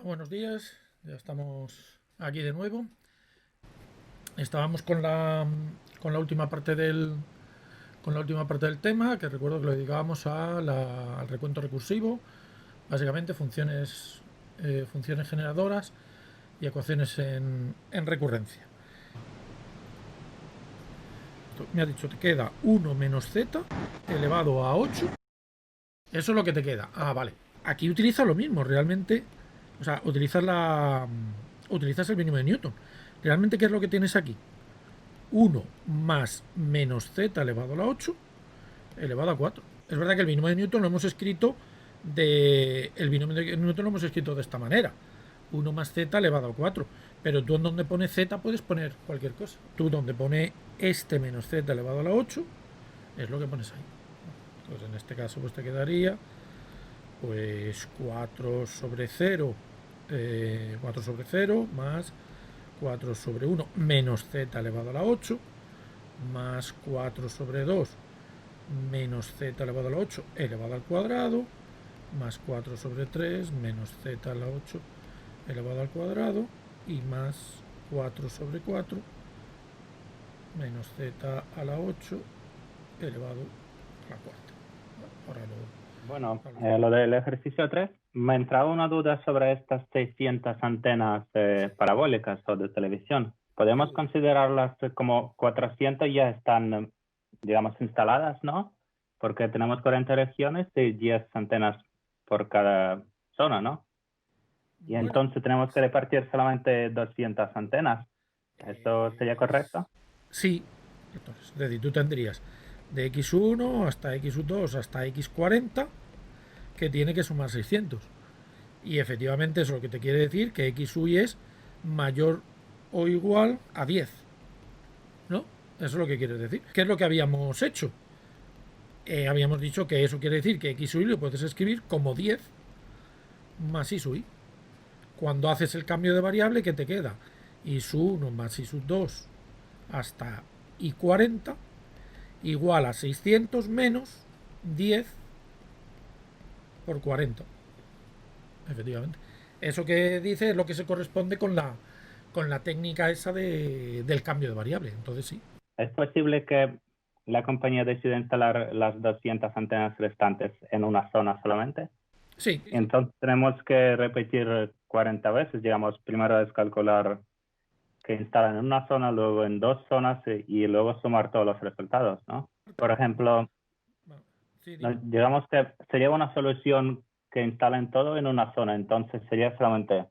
Buenos días, ya estamos aquí de nuevo. Estábamos con la última parte del tema, que recuerdo que lo dedicábamos al recuento recursivo, básicamente funciones generadoras y ecuaciones en recurrencia. Me ha dicho, te queda 1 menos z elevado a 8. Eso es lo que te queda. Ah, vale. Aquí utiliza lo mismo, realmente. O sea, utilizas el mínimo de Newton. Realmente, ¿qué es lo que tienes aquí? 1 más menos z elevado a la 8 elevado a 4. Es verdad que el binomio de Newton lo hemos escrito el binomio de Newton lo hemos escrito de esta manera. 1 más z elevado a 4. Pero tú en donde pone z puedes poner cualquier cosa. Tú donde pone este menos z elevado a la 8 es lo que pones ahí. Entonces en este caso pues te quedaría pues 4 sobre 0 más 4 sobre 1 menos z elevado a la 8 más 4 sobre 2 menos z elevado a la 8 elevado al cuadrado más 4 sobre 3 menos z a la 8 elevado al cuadrado y más 4 sobre 4 menos z a la 8 elevado a la cuarta. Ahora Bueno, lo del ejercicio 3, me entraba una duda sobre estas 600 antenas parabólicas o de televisión. ¿Podemos considerarlas como 400 ya están, digamos, instaladas, no? Porque tenemos 40 regiones y 10 antenas por cada zona, ¿no? Y entonces tenemos que repartir solamente 200 antenas. ¿Esto sería correcto? Sí, entonces, es decir, tú tendrías de x1 hasta x2 hasta x40 que tiene que sumar 600. Y efectivamente eso lo que te quiere decir que xy es mayor o igual a 10. ¿No? Eso es lo que quiere decir. ¿Qué es lo que habíamos hecho? Habíamos dicho que eso quiere decir que xy lo puedes escribir como 10 más y. Cuando haces el cambio de variable, ¿qué te queda? y1 más y2 hasta y40 igual a 600 menos 10 por 40. Efectivamente. Eso que dice es lo que se corresponde con la técnica esa del cambio de variable. Entonces sí. ¿Es posible que la compañía decida instalar las 200 antenas restantes en una zona solamente? Sí. Entonces tenemos que repetir 40 veces, digamos, primero es calcular que instalan en una zona, luego en dos zonas y luego sumar todos los resultados, ¿no? Por ejemplo, Sí, digamos que sería una solución que instalen todo en una zona, entonces sería solamente...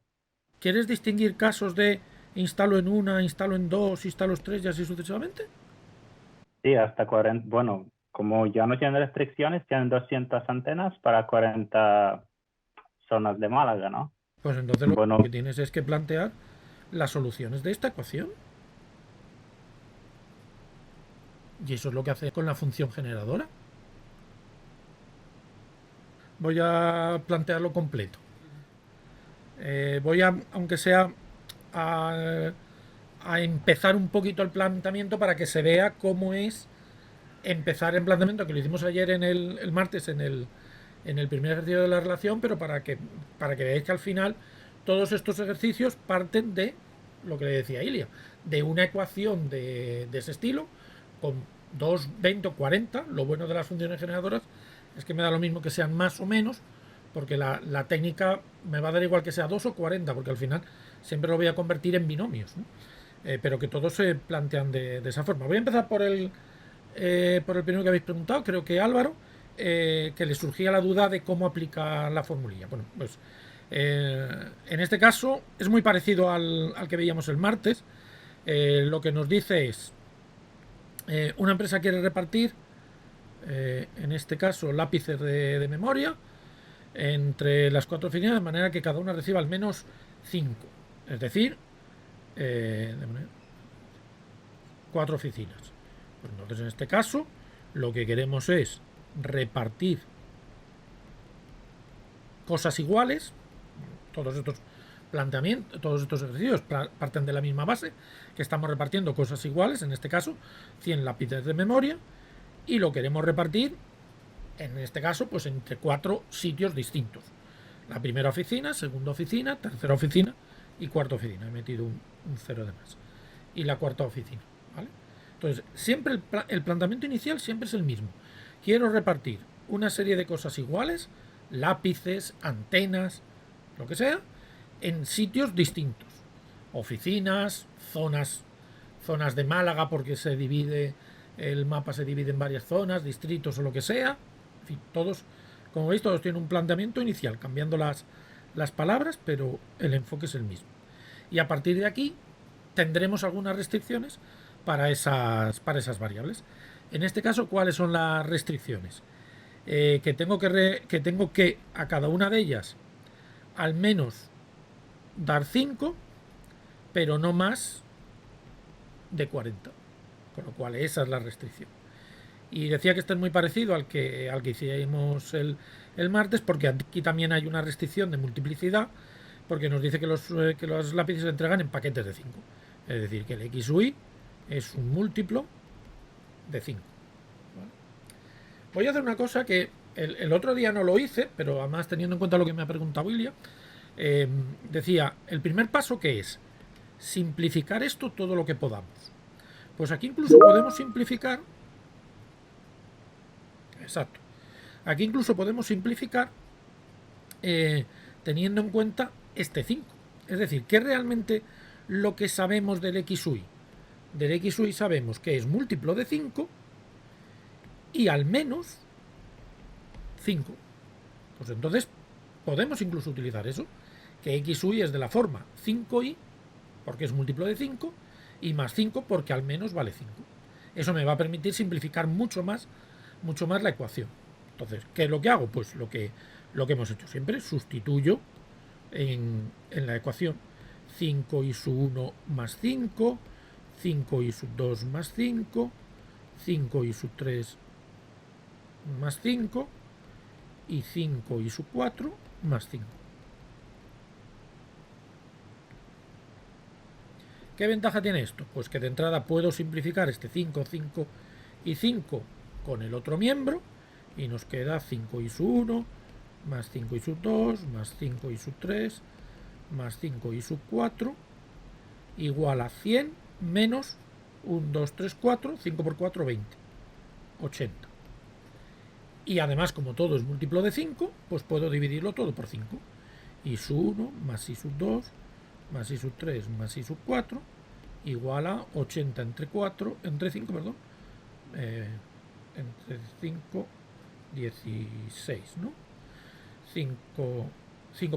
¿Quieres distinguir casos de instalo en una, instalo en dos, instalo en tres y así sucesivamente? Sí, hasta 40, bueno, como ya no tienen restricciones, tienen 200 antenas para 40 zonas de Málaga, ¿no? Pues entonces lo Bueno, que tienes es que plantear las soluciones de esta ecuación. Y eso es lo que hace con la función generadora. Voy a plantearlo completo. Voy a, aunque sea, a empezar un poquito el planteamiento para que se vea cómo es empezar el planteamiento, que lo hicimos ayer el martes en el primer ejercicio de la relación, pero para que veáis que al final todos estos ejercicios parten de lo que le decía Ilia, de una ecuación de ese estilo, con 2, 20 o 40. Lo bueno de las funciones generadoras es que me da lo mismo que sean más o menos, porque la técnica me va a dar igual que sea 2 o 40, porque al final siempre lo voy a convertir en binomios, ¿no? Pero que todos se plantean de esa forma. Voy a empezar por el primero que habéis preguntado, creo que Álvaro, que le surgía la duda de cómo aplicar la formulilla. Bueno, pues en este caso es muy parecido al que veíamos el martes. Lo que nos dice es, una empresa quiere repartir, en este caso, lápices de memoria entre las 4 oficinas de manera que cada una reciba al menos 5. Es decir, 4 oficinas. Pues entonces, en este caso, lo que queremos es repartir cosas iguales. Todos estos planteamientos, todos estos ejercicios parten de la misma base, que estamos repartiendo cosas iguales, en este caso 100 lápices de memoria, y lo queremos repartir, en este caso, pues entre 4 sitios distintos. La primera oficina, segunda oficina, tercera oficina y cuarta oficina. He metido un 0 de más. Y la cuarta oficina, ¿vale? Entonces, siempre el planteamiento inicial siempre es el mismo. Quiero repartir una serie de cosas iguales, lápices, antenas, lo que sea, en sitios distintos. Oficinas, zonas de Málaga, porque el mapa se divide en varias zonas, distritos o lo que sea. En fin, todos, como veis, todos tienen un planteamiento inicial, cambiando las palabras, pero el enfoque es el mismo. Y a partir de aquí tendremos algunas restricciones para esas variables. En este caso, ¿cuáles son las restricciones? Que tengo que a cada una de ellas al menos dar 5, pero no más de 40. Con lo cual esa es la restricción. Y decía que esto es muy parecido al que hicimos el martes, porque aquí también hay una restricción de multiplicidad, porque nos dice que los lápices se entregan en paquetes de 5. Es decir, que el X u Y es un múltiplo de 5. ¿Vale? Voy a hacer una cosa que el otro día no lo hice, pero además teniendo en cuenta lo que me ha preguntado William, decía, el primer paso que es simplificar esto todo lo que podamos. Pues aquí incluso podemos simplificar. Exacto. Aquí incluso podemos simplificar teniendo en cuenta este 5. Es decir, ¿qué es realmente lo que sabemos del XUI? Del XUI sabemos que es múltiplo de 5 y al menos 5. Pues entonces podemos incluso utilizar eso, que XUI es de la forma 5i, porque es múltiplo de 5, y más 5 porque al menos vale 5. Eso me va a permitir simplificar mucho más la ecuación. Entonces, ¿qué es lo que hago? Pues lo que hemos hecho siempre, sustituyo en la ecuación 5i sub 1 más 5, 5i sub 2 más 5, 5i sub 3 más 5 y 5i sub 4 más 5. ¿Qué ventaja tiene esto? Pues que de entrada puedo simplificar este 5, 5 y 5 con el otro miembro y nos queda 5i sub 1 más 5i sub 2 más 5i sub 3 más 5i sub 4 igual a 100 menos 1, 2, 3, 4, 5 por 4, 20, 80. Y además, como todo es múltiplo de 5, pues puedo dividirlo todo por 5. i sub 1 más i sub 2 más i sub 3 más i sub 4 igual a 80 entre 5, perdón, entre 5, 16, ¿no? 5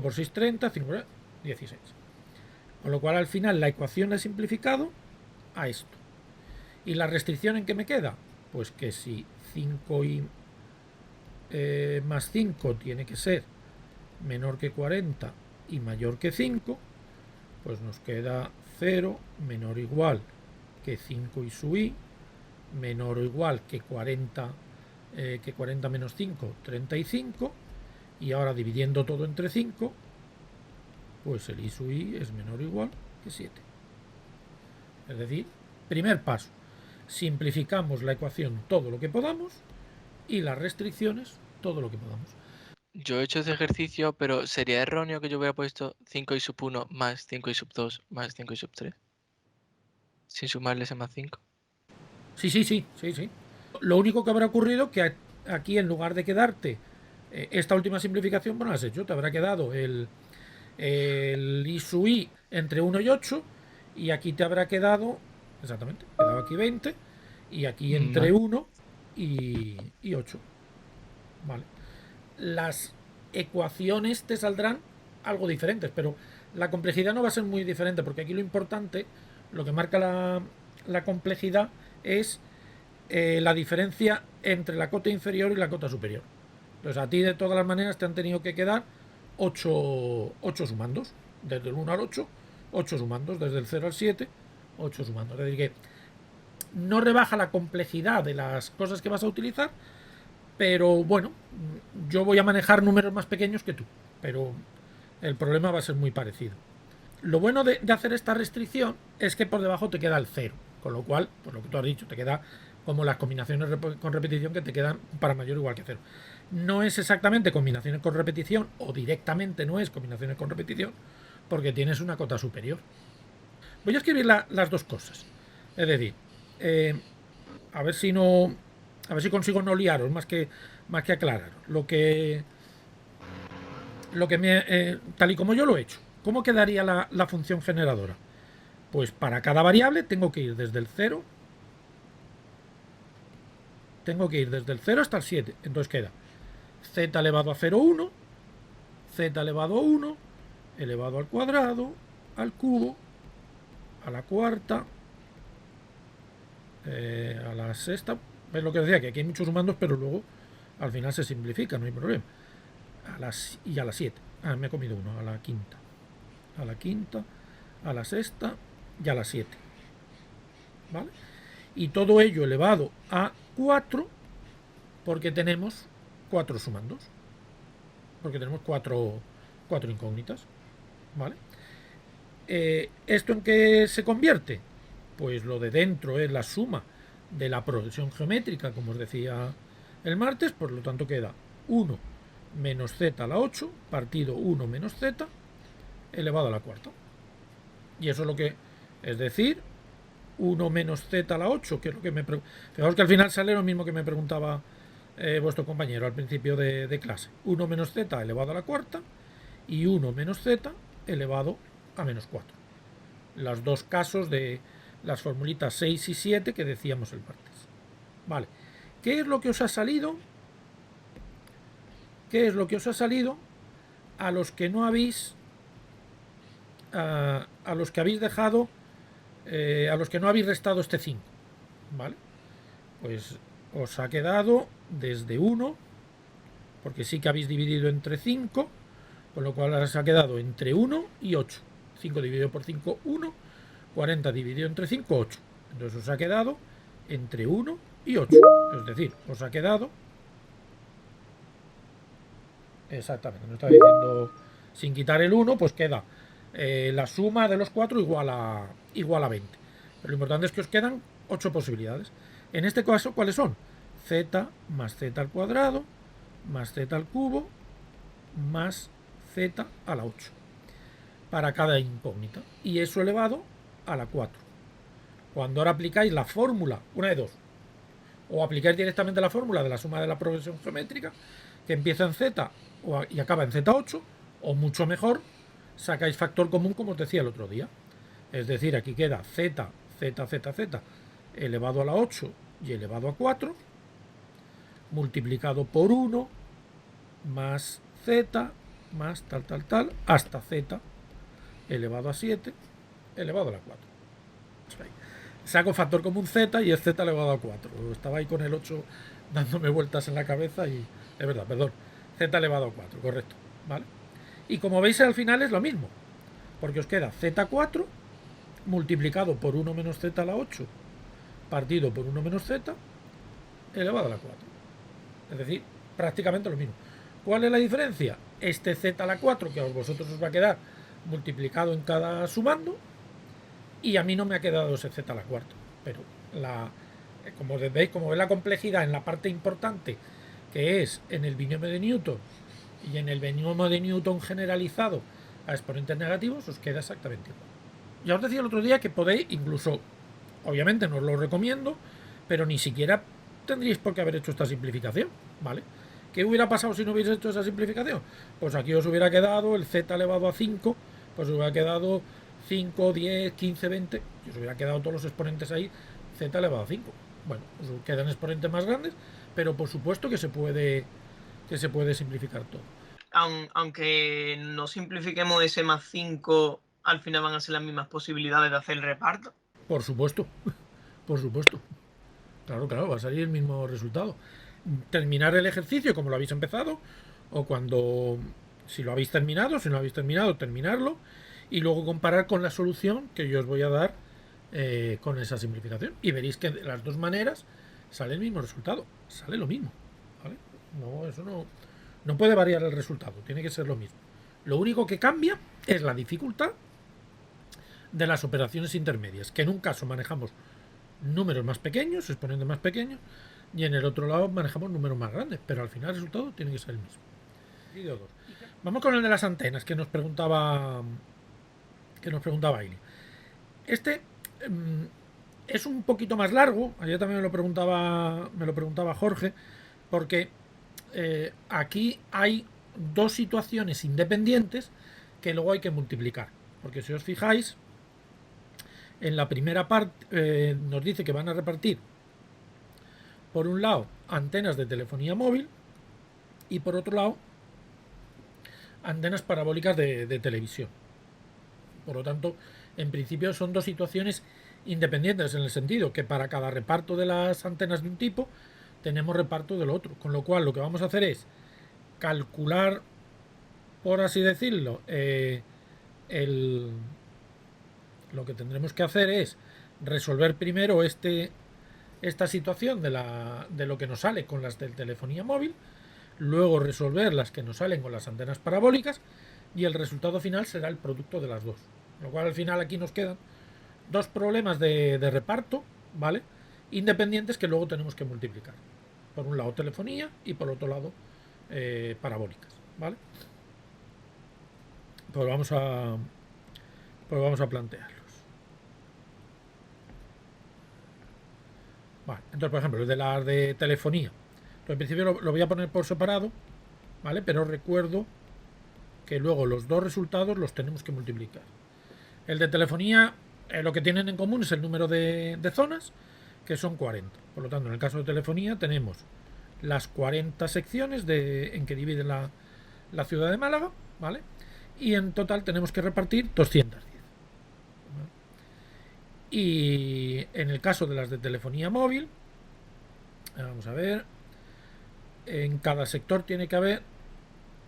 por 6, 30, 5 por 16. Con lo cual al final la ecuación la he simplificado a esto. ¿Y la restricción en qué me queda? Pues que si 5i más 5 tiene que ser menor que 40 y mayor que 5, pues nos queda 0 menor o igual que 5i sub i, menor o igual que 40 menos 5, 35, y ahora dividiendo todo entre 5, pues el i sub i es menor o igual que 7. Es decir, primer paso, simplificamos la ecuación todo lo que podamos y las restricciones todo lo que podamos. Yo he hecho ese ejercicio, pero ¿sería erróneo que yo hubiera puesto 5i sub 1 más 5i sub 2 más 5i sub 3? Sin sumarle ese más 5. Sí. Lo único que habrá ocurrido que aquí, en lugar de quedarte esta última simplificación, bueno, has hecho, te habrá quedado el i sub i entre 1 y 8, y aquí te habrá quedado, exactamente, quedaba aquí 20, y aquí entre 1 y 8. Vale. Las ecuaciones te saldrán algo diferentes, pero la complejidad no va a ser muy diferente, porque aquí lo importante, lo que marca la complejidad es la diferencia entre la cota inferior y la cota superior. Entonces a ti de todas las maneras te han tenido que quedar 8 sumandos, desde el 1 al 8, 8 sumandos, desde el 0 al 7, 8 sumandos. Es decir, que no rebaja la complejidad de las cosas que vas a utilizar, pero bueno, yo voy a manejar números más pequeños que tú, pero el problema va a ser muy parecido. Lo bueno de hacer esta restricción es que por debajo te queda el 0, con lo cual, por lo que tú has dicho, te queda como las combinaciones con repetición, que te quedan para mayor o igual que 0. no es exactamente combinaciones con repetición, o directamente no es combinaciones con repetición, porque tienes una cota superior. Voy a escribir las dos cosas. Es decir, a ver si consigo no liaros más que aclarar lo que tal y como yo lo he hecho. ¿Cómo quedaría la función generadora? Pues para cada variable tengo que ir desde el 0 hasta el 7. Entonces queda z elevado a 0,1, z elevado a 1, elevado al cuadrado, al cubo, a la cuarta, a la sexta. Es lo que decía, que aquí hay muchos sumandos, pero luego al final se simplifica, no hay problema. Y a la 7. Me he comido uno. A la quinta, a la sexta y a la 7. ¿Vale? Y todo ello elevado a 4, porque tenemos 4 sumandos. Porque tenemos 4 incógnitas. ¿Vale? ¿Esto en qué se convierte? Pues lo de dentro es la suma de la progresión geométrica, como os decía el martes, por lo tanto queda 1 menos z a la 8 partido 1 menos z elevado a la cuarta. Y eso es lo que, es decir, 1 menos z a la 8, que es lo que me pregunta. Fijaos que al final sale lo mismo que me preguntaba vuestro compañero al principio de clase. 1 menos z elevado a la cuarta y 1 menos z elevado a menos 4. Los dos casos de las formulitas 6 y 7 que decíamos el martes. Vale. ¿Qué es lo que os ha salido? ¿Qué es lo que os ha salido a los que no habéis a los que habéis dejado a los que no habéis restado este 5? ¿Vale? Pues os ha quedado desde 1, porque sí que habéis dividido entre 5, con lo cual os ha quedado entre 1 y 8. 5 dividido por 5, 1. 40 dividido entre 5, 8. Entonces os ha quedado entre 1 y 8. Es decir, os ha quedado... Exactamente, me está diciendo sin quitar el 1, pues queda la suma de los 4 igual a 20. Pero lo importante es que os quedan 8 posibilidades. En este caso, ¿cuáles son? Z más z al cuadrado, más z al cubo, más z a la 8. Para cada incógnita. Y eso elevado a la 4. Cuando ahora aplicáis la fórmula, una de dos, o aplicáis directamente la fórmula de la suma de la progresión geométrica, que empieza en z y acaba en z8, o mucho mejor, sacáis factor común como os decía el otro día. Es decir, aquí queda z elevado a la 8 y elevado a 4, multiplicado por 1, más z, más tal, hasta z elevado a 7, elevado a la 4. Saco factor común z y es z elevado a 4. Estaba ahí con el 8 dándome vueltas en la cabeza y... Es verdad, perdón. Z elevado a 4, correcto. ¿Vale? Y como veis al final es lo mismo. Porque os queda z4 multiplicado por 1 menos z a la 8 partido por 1 menos z elevado a la 4. Es decir, prácticamente lo mismo. ¿Cuál es la diferencia? Este z a la 4 que a vosotros os va a quedar multiplicado en cada sumando, y a mí no me ha quedado ese z a la cuarta. Pero como veis, como ve la complejidad en la parte importante, que es en el binomio de Newton y en el binomio de Newton generalizado a exponentes negativos, os queda exactamente igual. Ya os decía el otro día que podéis, incluso, obviamente no os lo recomiendo, pero ni siquiera tendríais por qué haber hecho esta simplificación, ¿vale? ¿Qué hubiera pasado si no hubierais hecho esa simplificación? Pues aquí os hubiera quedado el z elevado a 5, pues os hubiera quedado 5, 10, 15, 20, y os hubiera quedado todos los exponentes ahí, z elevado a 5. Bueno, os quedan exponentes más grandes, pero por supuesto que se puede simplificar todo. Aunque no simplifiquemos ese más 5, al final van a ser las mismas posibilidades de hacer el reparto. Por supuesto, por supuesto. Claro, va a salir el mismo resultado. Terminar el ejercicio como lo habéis empezado, o cuando, si lo habéis terminado, terminarlo, y luego comparar con la solución que yo os voy a dar con esa simplificación. Y veréis que de las dos maneras sale el mismo resultado, sale lo mismo, ¿vale? No, eso no puede variar el resultado, tiene que ser lo mismo. Lo único que cambia es la dificultad de las operaciones intermedias, que en un caso manejamos números más pequeños, exponentes más pequeños, y en el otro lado manejamos números más grandes, pero al final el resultado tiene que ser el mismo. Vídeo 2. Vamos con el de las antenas que nos preguntaba Aili. Este es un poquito más largo. Ayer también me lo preguntaba Jorge, porque aquí hay dos situaciones independientes que luego hay que multiplicar. Porque si os fijáis, en la primera parte nos dice que van a repartir, por un lado, antenas de telefonía móvil y por otro lado, antenas parabólicas de televisión. Por lo tanto, en principio son dos situaciones independientes, en el sentido que para cada reparto de las antenas de un tipo tenemos reparto del otro, con lo cual lo que vamos a hacer es calcular, por así decirlo, lo que tendremos que hacer es resolver primero esta situación de lo que nos sale con las de telefonía móvil, luego resolver las que nos salen con las antenas parabólicas, y el resultado final será el producto de las dos. Lo cual al final aquí nos quedan dos problemas de reparto, ¿vale? Independientes, que luego tenemos que multiplicar. Por un lado telefonía y por otro lado parabólicas, ¿vale? Pues vamos a plantearlos. Vale, entonces, por ejemplo, el de las de telefonía. Entonces, en principio lo voy a poner por separado, ¿vale? Pero recuerdo que luego los dos resultados los tenemos que multiplicar. El de telefonía, lo que tienen en común es el número de zonas, que son 40. Por lo tanto, en el caso de telefonía tenemos las 40 secciones en que divide la ciudad de Málaga, ¿vale? Y en total tenemos que repartir 210. ¿Vale? Y en el caso de las de telefonía móvil, vamos a ver, en cada sector tiene que haber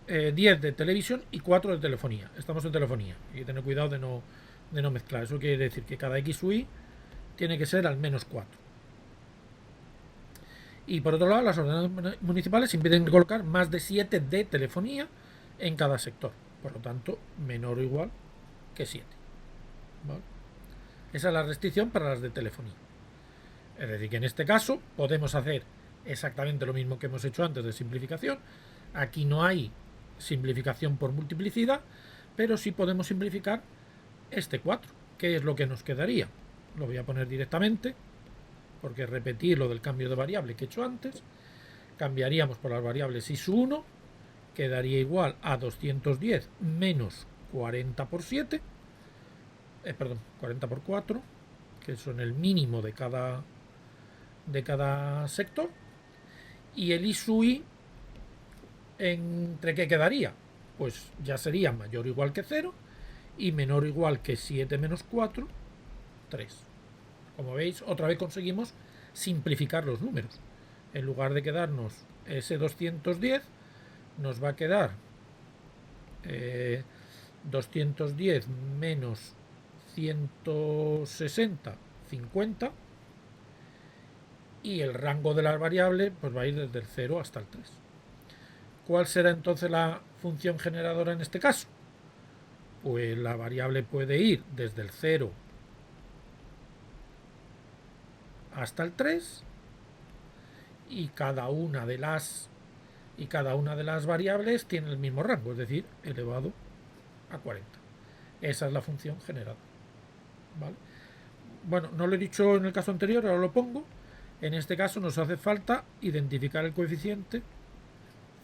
10 de televisión y 4 de telefonía. Estamos en telefonía. Hay que tener cuidado de no mezclar. Eso quiere decir que cada X u Y tiene que ser al menos 4. Y por otro lado, las ordenanzas municipales impiden colocar más de 7 de telefonía en cada sector. Por lo tanto, menor o igual que 7. ¿Vale? Esa es la restricción para las de telefonía. Es decir, que en este caso podemos hacer exactamente lo mismo que hemos hecho antes de simplificación. Aquí no hay simplificación por multiplicidad, pero sí podemos simplificar este 4. ¿Qué es lo que nos quedaría? Lo voy a poner directamente, porque repetir lo del cambio de variable que he hecho antes. Cambiaríamos por las variables y su 1, quedaría igual a 210 menos 40 por 7, 40 por 4, que son el mínimo de cada sector. Y el I sub I, ¿entre qué quedaría? Pues ya sería mayor o igual que 0 y menor o igual que 7 menos 4, 3. Como veis, otra vez conseguimos simplificar los números. En lugar de quedarnos ese 210, nos va a quedar 210 menos 160, 50. Y el rango de las variables pues va a ir desde el 0 hasta el 3. ¿Cuál será entonces la función generadora en este caso? Pues la variable puede ir desde el 0 hasta el 3 y cada una de las variables tiene el mismo rango, es decir, elevado a 40. Esa es la función generada. ¿Vale? Bueno, no lo he dicho en el caso anterior, ahora lo pongo. En este caso nos hace falta identificar el coeficiente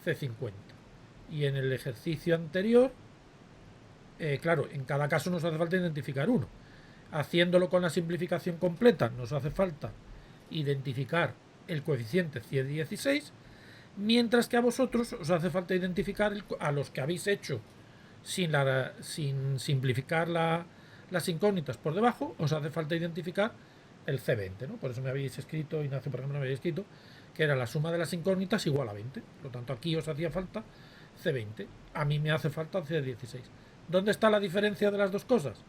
C50. Y en el ejercicio anterior, claro, en cada caso nos hace falta identificar uno. Haciéndolo con la simplificación completa nos hace falta identificar el coeficiente 116, mientras que a vosotros os hace falta identificar a los que habéis hecho sin simplificar las incógnitas por debajo, os hace falta identificar el C20, ¿no? Por eso me habéis escrito, Ignacio, por ejemplo, me habéis escrito que era la suma de las incógnitas igual a 20. Por lo tanto, aquí os hacía falta C20. A mí me hace falta C16. ¿Dónde está la diferencia de las dos cosas?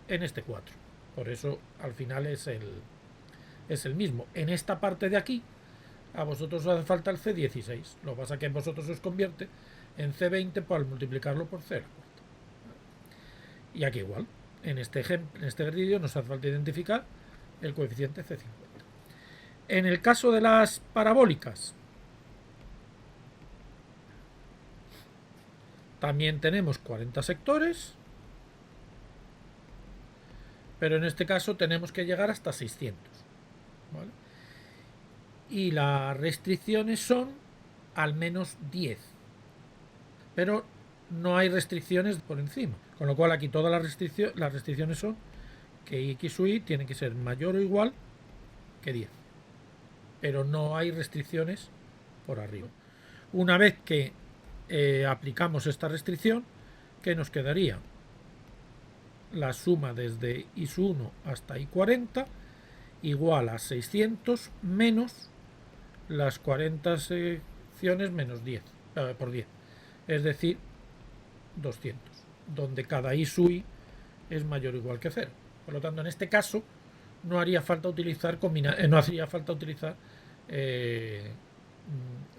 En este 4. Por eso, al final es el mismo. En esta parte de aquí, a vosotros os hace falta el C16. Lo que pasa es que a vosotros os convierte en C20 al multiplicarlo por 0. Y aquí igual. En este ejercicio nos hace falta identificar el coeficiente C50. En el caso de las parabólicas, también tenemos 40 sectores, pero en este caso tenemos que llegar hasta 600. ¿Vale? Y las restricciones son al menos 10. Pero no hay restricciones por encima. Con lo cual aquí todas las restricciones son que x sub y tiene que ser mayor o igual que 10. Pero no hay restricciones por arriba. Una vez que aplicamos esta restricción, ¿qué nos quedaría? La suma desde I1 hasta I40 igual a 600 menos las 40 secciones menos 10 por 10, es decir 200, donde cada I sub I es mayor o igual que 0. Por lo tanto, en este caso no haría falta utilizar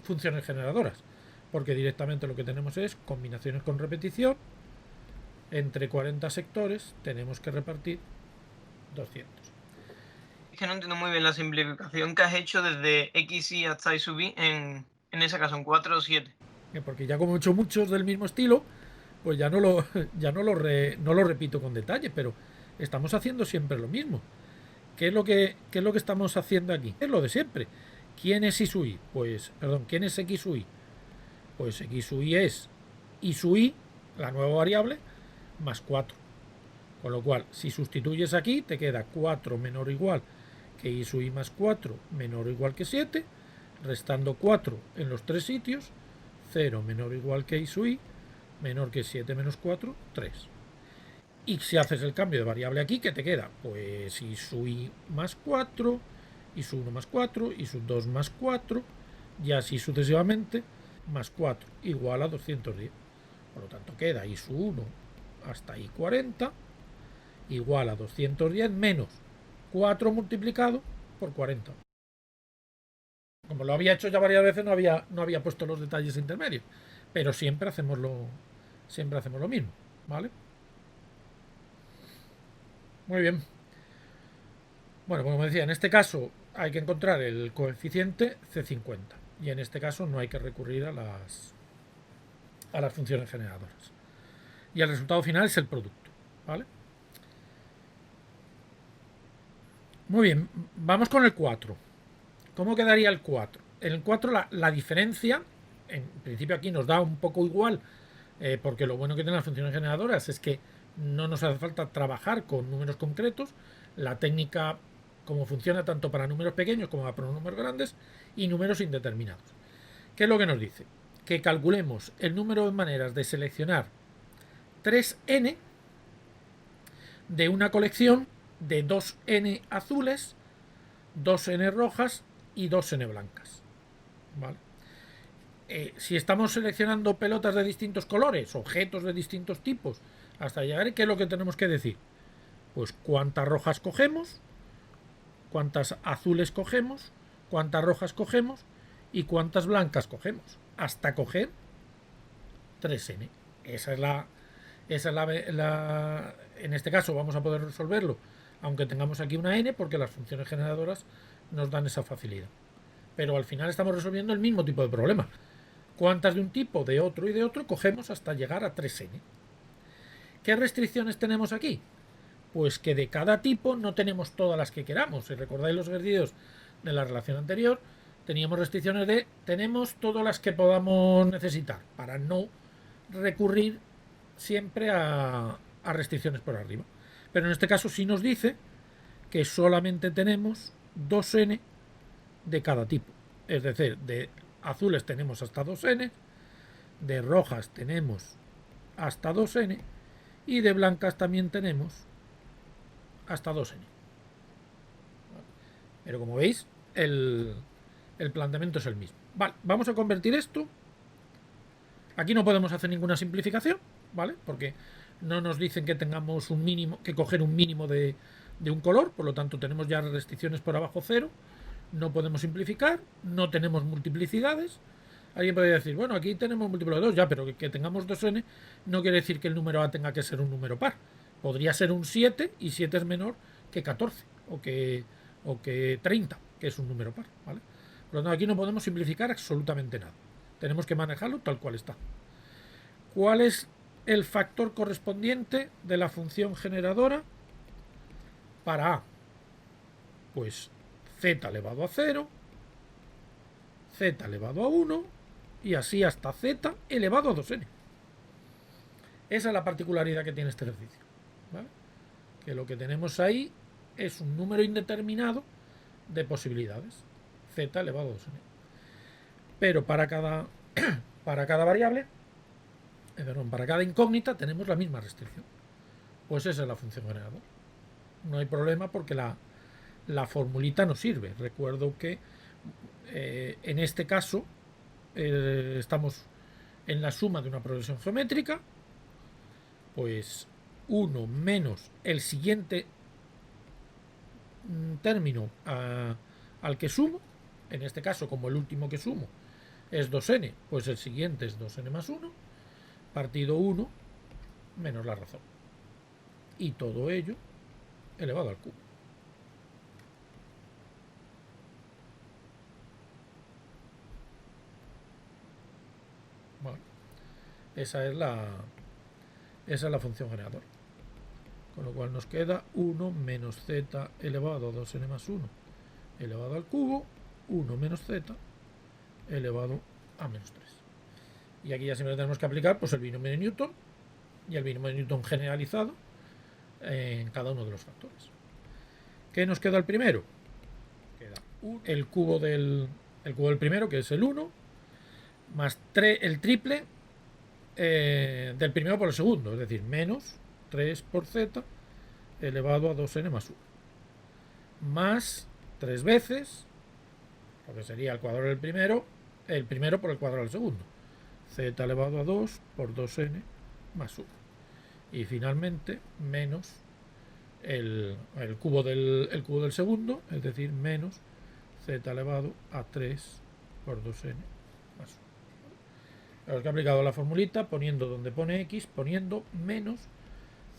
funciones generadoras, porque directamente lo que tenemos es combinaciones con repetición. Entre 40 sectores tenemos que repartir 200. Es que no entiendo muy bien la simplificación que has hecho desde XY hasta I sub I en ese caso, en 4 o 7. Porque ya como he hecho muchos del mismo estilo, pues ya no lo repito con detalle, pero estamos haciendo siempre lo mismo. ¿Qué es lo que estamos haciendo aquí? Es lo de siempre. ¿Quién es I sub I? ¿Quién es X sub I? Pues X sub I es I sub I, la nueva variable, más 4. Con lo cual, si sustituyes aquí, te queda 4 menor o igual que I sub I más 4 menor o igual que 7, restando 4 en los tres sitios, 0 menor o igual que I sub I, menor que 7 menos 4, 3. Y si haces el cambio de variable aquí, ¿qué te queda? Pues I sub I más 4, I sub 1 más 4, I sub 2 más 4, y así sucesivamente, más 4 igual a 210. Por lo tanto, queda I sub 1 hasta I40 igual a 210 menos 4 multiplicado por 40. Como lo había hecho ya varias veces, no había puesto los detalles intermedios, pero siempre hacemos lo mismo, ¿vale? Muy bien. Bueno, como decía, en este caso hay que encontrar el coeficiente C50 y en este caso no hay que recurrir a las funciones generadoras. Y el resultado final es el producto, ¿vale? Muy bien, vamos con el 4. ¿Cómo quedaría el 4? En el 4 la diferencia, en principio aquí nos da un poco igual, porque lo bueno que tienen las funciones generadoras es que no nos hace falta trabajar con números concretos. La técnica, como funciona tanto para números pequeños como para números grandes y números indeterminados. ¿Qué es lo que nos dice? Que calculemos el número de maneras de seleccionar 3n de una colección de 2n azules, 2n rojas y 2n blancas. ¿Vale? Si estamos seleccionando pelotas de distintos colores, objetos de distintos tipos, hasta llegar, ¿qué es lo que tenemos que decir? Pues cuántas rojas cogemos, cuántas azules cogemos, cuántas rojas cogemos y cuántas blancas cogemos, hasta coger 3n. En este caso vamos a poder resolverlo, aunque tengamos aquí una n, porque las funciones generadoras nos dan esa facilidad. Pero al final estamos resolviendo el mismo tipo de problema. ¿Cuántas de un tipo, de otro y de otro cogemos hasta llegar a 3n? ¿Qué restricciones tenemos aquí? Pues que de cada tipo no tenemos todas las que queramos. Si recordáis los ejercicios de la relación anterior, teníamos restricciones de tenemos todas las que podamos necesitar, para no recurrir siempre a restricciones por arriba. Pero en este caso sí nos dice que solamente tenemos 2n de cada tipo. Es decir, de azules tenemos hasta 2n, de rojas tenemos hasta 2n y de blancas también tenemos hasta 2n. Pero como veis, el planteamiento es el mismo. Vale, vamos a convertir esto. Aquí no podemos hacer ninguna simplificación, ¿vale? Porque no nos dicen que tengamos un mínimo, que coger un mínimo de un color, por lo tanto tenemos ya restricciones por abajo 0. No podemos simplificar, no tenemos multiplicidades. Alguien podría decir, bueno, aquí tenemos múltiplo de 2, ya, pero que tengamos 2n no quiere decir que el número a tenga que ser un número par. Podría ser un 7 y 7 es menor que 14 o que 30, que es un número par, ¿vale? Por lo tanto, aquí no podemos simplificar absolutamente nada. Tenemos que manejarlo tal cual está. ¿Cuál es el factor correspondiente de la función generadora para A? Pues z elevado a 0, z elevado a 1 y así hasta z elevado a 2n. Esa es la particularidad que tiene este ejercicio, ¿vale? Que lo que tenemos ahí es un número indeterminado de posibilidades, z elevado a 2n. Pero para cada variable, perdón, para cada incógnita tenemos la misma restricción. Pues esa es la función generadora. No hay problema porque la formulita no sirve. Recuerdo que en este caso estamos en la suma de una progresión geométrica, pues 1 menos el siguiente término al que sumo. En este caso, como el último que sumo es 2n, pues el siguiente es 2n más 1, partido 1 menos la razón. Y todo ello elevado al cubo. Bueno, esa es la función generadora. Con lo cual nos queda 1 menos z elevado a 2n más 1 elevado al cubo, 1 menos z elevado a menos 3. Y aquí ya siempre tenemos que aplicar pues el binomio de Newton y el binomio de Newton generalizado en cada uno de los factores. ¿Qué nos queda el primero? Queda el cubo del primero, que es el 1, más el triple del primero por el segundo, es decir, menos 3 por z elevado a 2n más 1, más 3 veces, lo que sería el cuadrado del primero, el primero por el cuadrado del segundo, z elevado a 2 por 2n más 1. Y finalmente, menos el cubo del segundo, es decir, menos z elevado a 3 por 2n más 1. Os he aplicado la formulita poniendo donde pone x, poniendo menos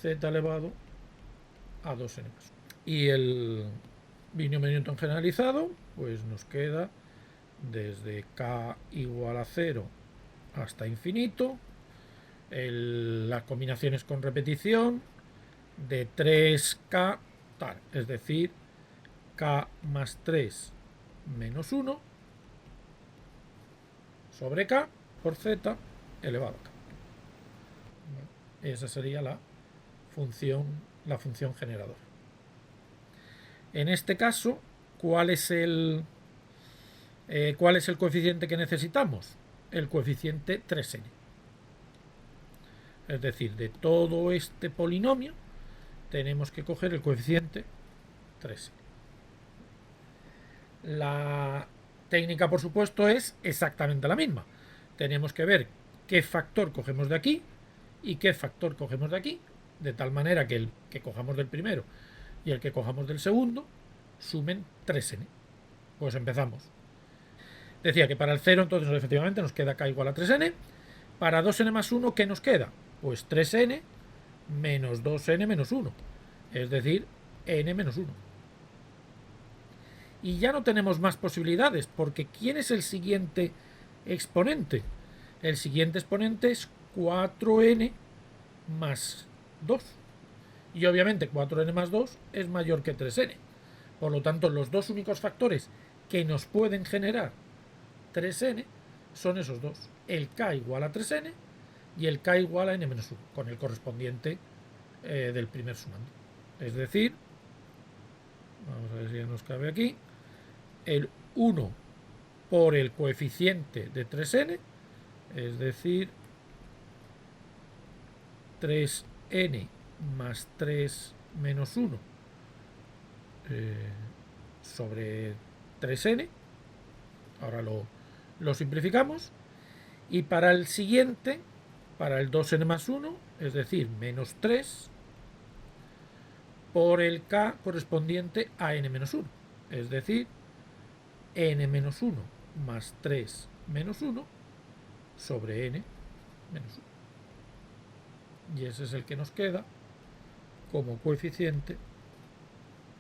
z elevado a 2n más 1. Y el binomio de Newton generalizado, pues nos queda desde k igual a 0 hasta infinito, las combinaciones con repetición de 3k tal, es decir, k más 3 menos 1 sobre k por z elevado a k. Esa sería la función generadora. En este caso, ¿cuál es el coeficiente que necesitamos? El coeficiente 3n. Es decir, de todo este polinomio tenemos que coger el coeficiente 3n. La técnica, por supuesto, es exactamente la misma. Tenemos que ver qué factor cogemos de aquí y qué factor cogemos de aquí, de tal manera que el que cojamos del primero y el que cojamos del segundo sumen 3n. Pues empezamos. Decía que para el 0 entonces efectivamente nos queda k igual a 3n. Para 2n más 1, ¿qué nos queda? Pues 3n menos 2n menos 1, es decir, n menos 1. Y ya no tenemos más posibilidades, porque ¿quién es el siguiente exponente? El siguiente exponente es 4n más 2. Y obviamente 4n más 2 es mayor que 3n. Por lo tanto, los dos únicos factores que nos pueden generar 3n son esos dos. El k igual a 3n y el k igual a n menos 1, con el correspondiente del primer sumando. Es decir, vamos a ver si ya nos cabe aquí, el 1 por el coeficiente de 3n, es decir, 3n más 3 menos 1 sobre 3n. Ahora lo simplificamos. Y para el siguiente, para el 2n más 1, es decir, menos 3 por el k correspondiente a n menos 1, es decir, n menos 1 más 3 menos 1 sobre n menos 1. Y ese es el que nos queda como coeficiente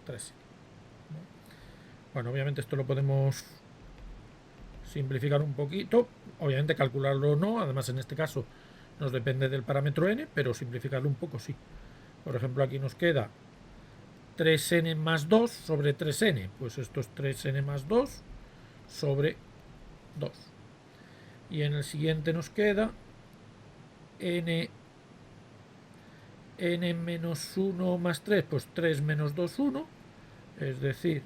3. Bueno, obviamente esto lo podemos simplificar un poquito. Obviamente calcularlo no, además en este caso nos depende del parámetro n, pero simplificarlo un poco sí. Por ejemplo, aquí nos queda 3n más 2 sobre 3n. Pues esto es 3n más 2 sobre 2. Y en el siguiente nos queda n menos 1 más 3, pues 3 menos 2, 1. Es decir,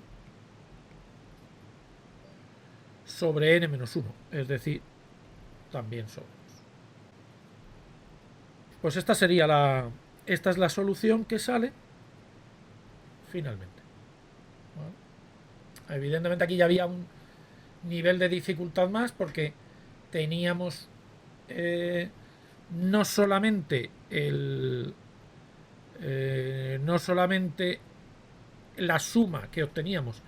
sobre n menos 1. Es decir, también sobre 2. Pues esta sería esta es la solución que sale finalmente. Bueno, evidentemente aquí ya había un nivel de dificultad más porque teníamos no solamente la suma que obteníamos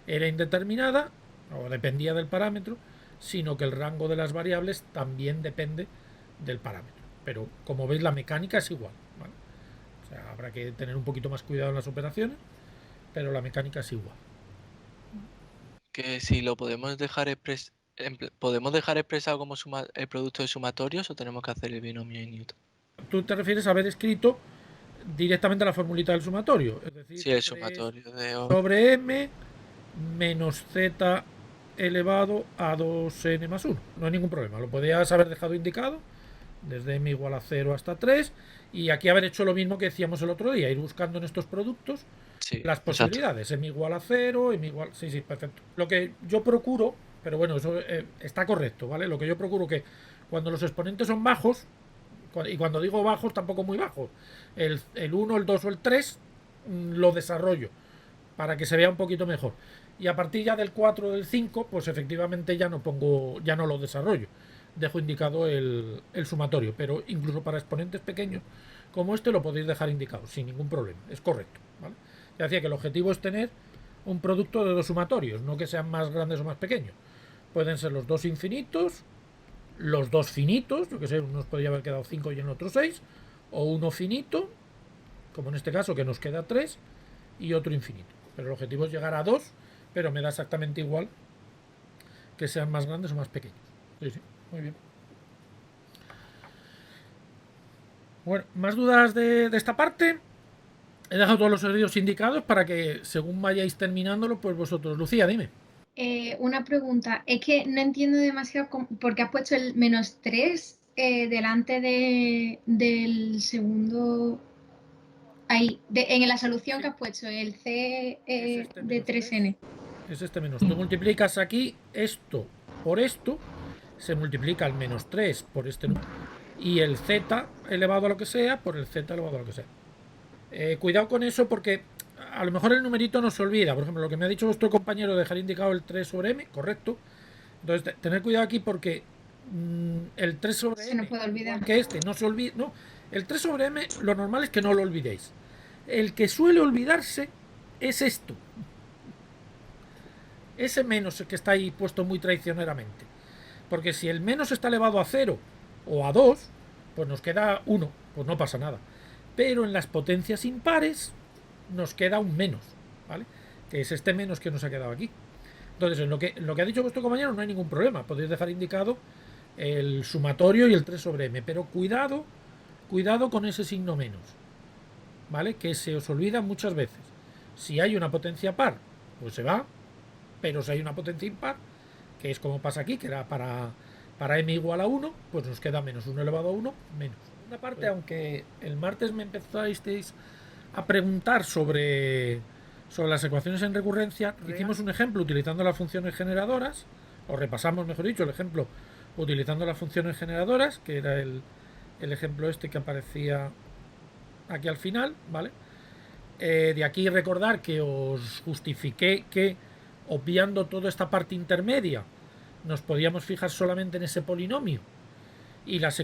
era indeterminada o dependía del parámetro, sino que el rango de las variables también depende del parámetro. Pero como veis, la mecánica es igual, ¿vale? O sea, habrá que tener un poquito más cuidado en las operaciones, pero la mecánica es igual. Que si lo podemos dejar expresado como el producto de sumatorios o tenemos que hacer el binomio de Newton. Tú te refieres a haber escrito directamente la formulita del sumatorio, es decir, sí, el sumatorio de sobre m menos z elevado a 2n más 1. No hay ningún problema, lo podías haber dejado indicado desde m igual a 0 hasta 3 y aquí haber hecho lo mismo que decíamos el otro día, ir buscando en estos productos las posibilidades, exacto. M igual a 0, m igual... Sí, perfecto. Lo que yo procuro, pero bueno, eso está correcto, ¿vale? Lo que yo procuro que cuando los exponentes son bajos, y cuando digo bajos tampoco muy bajos, el 1, el 2 o el 3 lo desarrollo para que se vea un poquito mejor. Y a partir ya del 4 o del 5, pues efectivamente ya no lo desarrollo. Dejo indicado el sumatorio, pero incluso para exponentes pequeños como este lo podéis dejar indicado sin ningún problema, es correcto, ¿vale? Ya decía que el objetivo es tener un producto de dos sumatorios, no que sean más grandes o más pequeños. Pueden ser los dos infinitos, los dos finitos, yo que sé, unos podría haber quedado 5 y en otro 6, o uno finito, como en este caso que nos queda 3, y otro infinito. Pero el objetivo es llegar a 2, pero me da exactamente igual que sean más grandes o más pequeños. Sí, muy bien. Bueno, ¿más dudas de esta parte? He dejado todos los ejercicios indicados para que según vayáis terminándolo, pues vosotros. Lucía, dime. Una pregunta, es que no entiendo demasiado por qué has puesto el menos 3 delante del segundo... Ahí, en la solución sí. Que has puesto, el C de 3n. Es este menos. Tú multiplicas aquí esto por esto, se multiplica el menos 3 por este número, y el z elevado a lo que sea por el z elevado a lo que sea. Cuidado con eso porque a lo mejor el numerito no se olvida. Por ejemplo, lo que me ha dicho vuestro compañero de dejar indicado el 3 sobre m, correcto. Entonces, tener cuidado aquí porque el 3 sobre m no puede olvidar. Que no se olvide. No, el 3 sobre m lo normal es que no lo olvidéis. El que suele olvidarse es esto. Ese menos que está ahí puesto muy traicioneramente. Porque si el menos está elevado a 0 o a 2, pues nos queda 1. Pues no pasa nada. Pero en las potencias impares nos queda un menos, ¿vale? Que es este menos que nos ha quedado aquí. Entonces, en lo que ha dicho vuestro compañero no hay ningún problema. Podéis dejar indicado el sumatorio y el 3 sobre m. Pero cuidado con ese signo menos, ¿vale? Que se os olvida muchas veces. Si hay una potencia par, pues se va. Pero si hay una potencia impar, que es como pasa aquí, que era para m igual a 1, pues nos queda menos 1 elevado a 1, menos. Una parte, aunque el martes me empezasteis a preguntar sobre las ecuaciones en recurrencia, hicimos un ejemplo utilizando las funciones generadoras, o repasamos, mejor dicho, el ejemplo utilizando las funciones generadoras, que era el ejemplo este que aparecía aquí al final, ¿vale? De aquí recordar que os justifiqué que obviando toda esta parte intermedia nos podíamos fijar solamente en ese polinomio y las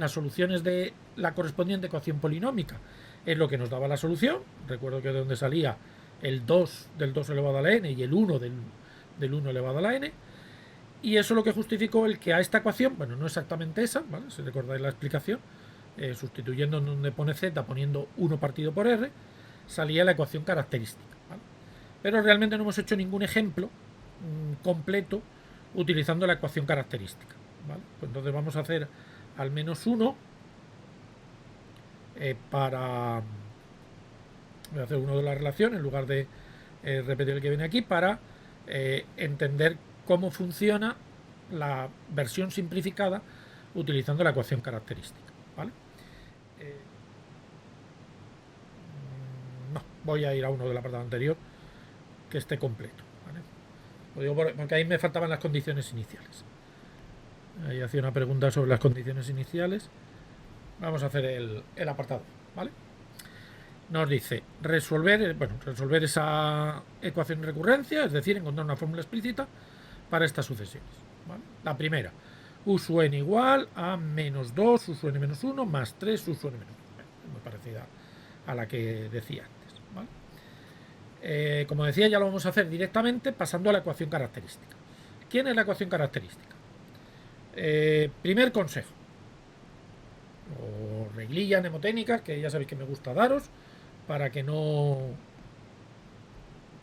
soluciones de la correspondiente ecuación polinómica es lo que nos daba la solución. Recuerdo que de donde salía el 2 del 2 elevado a la n y el 1 del 1 elevado a la n, y eso es lo que justificó el que a esta ecuación, bueno, no exactamente esa, ¿vale? Si recordáis la explicación, sustituyendo en donde pone z, poniendo 1 partido por r, salía la ecuación característica, ¿vale? pero realmente no hemos hecho ningún ejemplo completo utilizando la ecuación característica, ¿vale? Pues entonces vamos a hacer al menos 1 para... Voy a hacer uno de la relación en lugar de repetir el que viene aquí para entender cómo funciona la versión simplificada utilizando la ecuación característica, ¿vale? No, voy a ir a uno del apartado anterior que esté completo, ¿vale? Lo digo porque ahí me faltaban las condiciones iniciales. Ahí hacía una pregunta sobre las condiciones iniciales. Vamos a hacer el apartado, ¿vale? Nos dice resolver esa ecuación de recurrencia, es decir, encontrar una fórmula explícita para estas sucesiones, ¿vale? La primera, u sub n igual a menos 2 u sub n menos 1 más 3 u sub n menos 1. Es muy parecida a la que decía antes, ¿vale? Como decía, ya lo vamos a hacer directamente pasando a la ecuación característica. ¿Quién es la ecuación característica? Primer consejo, o reglillas mnemotécnicas, que ya sabéis que me gusta daros, para que no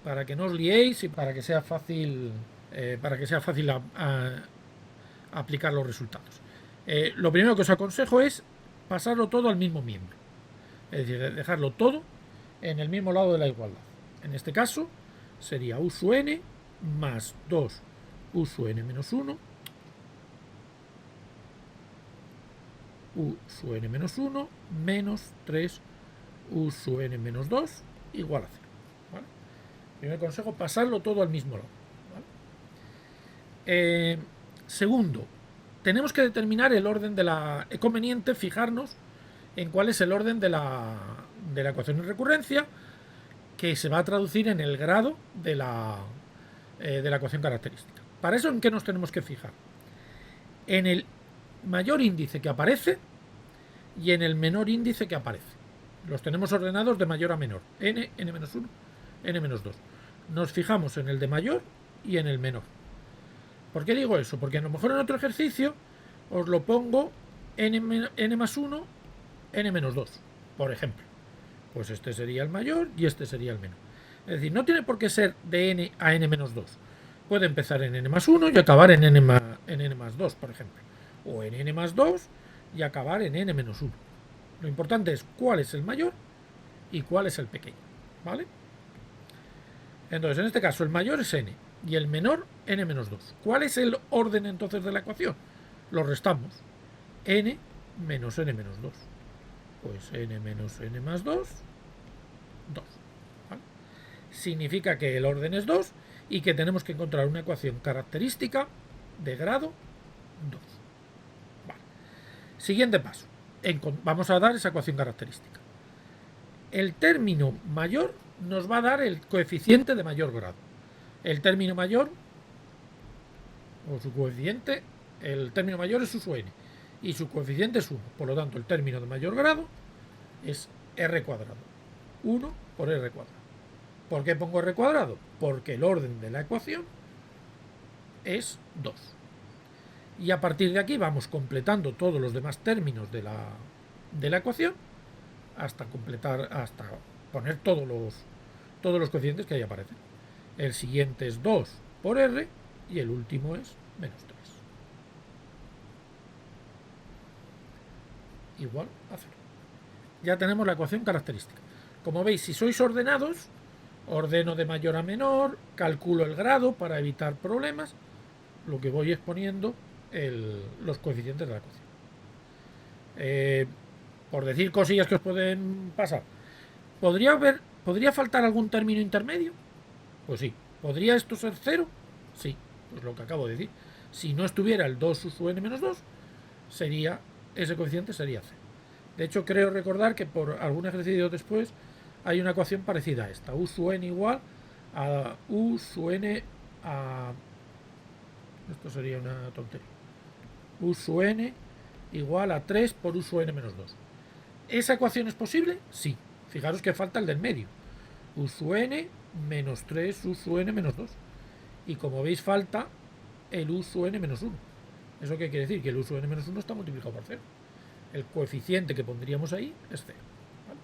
os liéis y para que sea fácil aplicar los resultados. Lo primero que os aconsejo es pasarlo todo al mismo miembro, es decir, dejarlo todo en el mismo lado de la igualdad. En este caso sería u sub n más 2 u sub n menos 1 u sub n menos 1 menos 3 u sub n menos 2 igual a 0, ¿vale? Primer consejo, pasarlo todo al mismo lado, ¿vale? Segundo, tenemos que determinar el orden de la... Es conveniente fijarnos en cuál es el orden de la ecuación de recurrencia que se va a traducir en el grado de la ecuación característica. Para eso, ¿en qué nos tenemos que fijar? En el mayor índice que aparece y en el menor índice que aparece. Los tenemos ordenados de mayor a menor. N, n-1, n-2. Nos fijamos en el de mayor y en el menor. ¿Por qué digo eso? Porque a lo mejor en otro ejercicio os lo pongo n más 1, n menos 2, por ejemplo. Pues este sería el mayor y este sería el menor. Es decir, no tiene por qué ser de n a n menos 2. Puede empezar en n más 1 y acabar en n más 2, por ejemplo. O en n más 2 y acabar en n menos 1. Lo importante es cuál es el mayor y cuál es el pequeño, ¿vale? Entonces, en este caso, el mayor es n y el menor n menos 2. ¿Cuál es el orden entonces de la ecuación? Lo restamos. N menos n menos 2. Pues n menos n más 2, 2. ¿Vale? Significa que el orden es 2 y que tenemos que encontrar una ecuación característica de grado 2. Vale. Siguiente paso. Vamos a dar esa ecuación característica. El término mayor nos va a dar el coeficiente de mayor grado. El término mayor, o su coeficiente, el término mayor es u sub n y su coeficiente es 1. Por lo tanto, el término de mayor grado es r cuadrado. 1 por r cuadrado. ¿Por qué pongo r cuadrado? Porque el orden de la ecuación es 2. Y a partir de aquí vamos completando todos los demás términos de la ecuación hasta poner todos los coeficientes que ahí aparecen. El siguiente es 2 por r y el último es menos 3. Igual a 0. Ya tenemos la ecuación característica. Como veis, si sois ordenados, ordeno de mayor a menor, calculo el grado para evitar problemas. Lo que voy es poniendo los coeficientes de la ecuación. Por decir cosillas que os pueden pasar, ¿podría faltar algún término intermedio? Pues sí. ¿Podría esto ser 0? Sí, pues lo que acabo de decir. Si no estuviera el 2 u sub n menos 2, ese coeficiente sería 0. De hecho, creo recordar que por algún ejercicio después hay una ecuación parecida a esta. U sub n igual a u sub n a... Esto sería una tontería. U sub n igual a 3 por u sub n menos 2. ¿Esa ecuación es posible? Sí. Fijaros que falta el del medio. U sub n menos 3 u sub n menos 2. Y como veis falta el u sub n menos 1. ¿Eso qué quiere decir? Que el u sub n menos 1 está multiplicado por 0. El coeficiente que pondríamos ahí es 0. ¿Vale?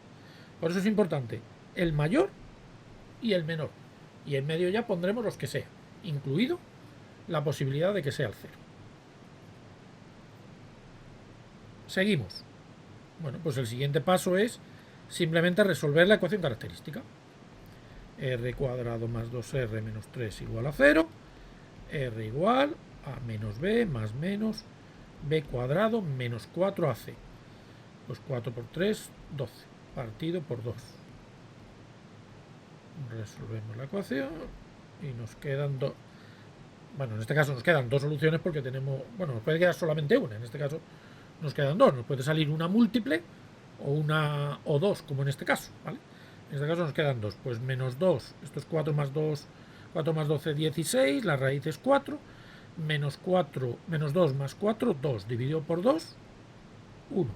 Por eso es importante el mayor y el menor. Y en medio ya pondremos los que sean, incluido la posibilidad de que sea el 0. Seguimos. Bueno, pues el siguiente paso es simplemente resolver la ecuación característica. R cuadrado más 2R menos 3 igual a 0. R igual a menos B más menos B cuadrado menos 4AC. Pues 4 por 3, 12. Partido por 2. Resolvemos la ecuación y nos quedan dos. Bueno, en este caso nos quedan dos soluciones porque tenemos. Bueno, nos puede quedar solamente una. En este caso nos quedan dos. Nos puede salir una múltiple o dos, como en este caso, ¿vale? En este caso nos quedan dos. Pues menos 2. Esto es 4 más 2. 4 más 12, 16. La raíz es 4. Menos 4, menos 2 más 4, 2. Dividido por 2, 1.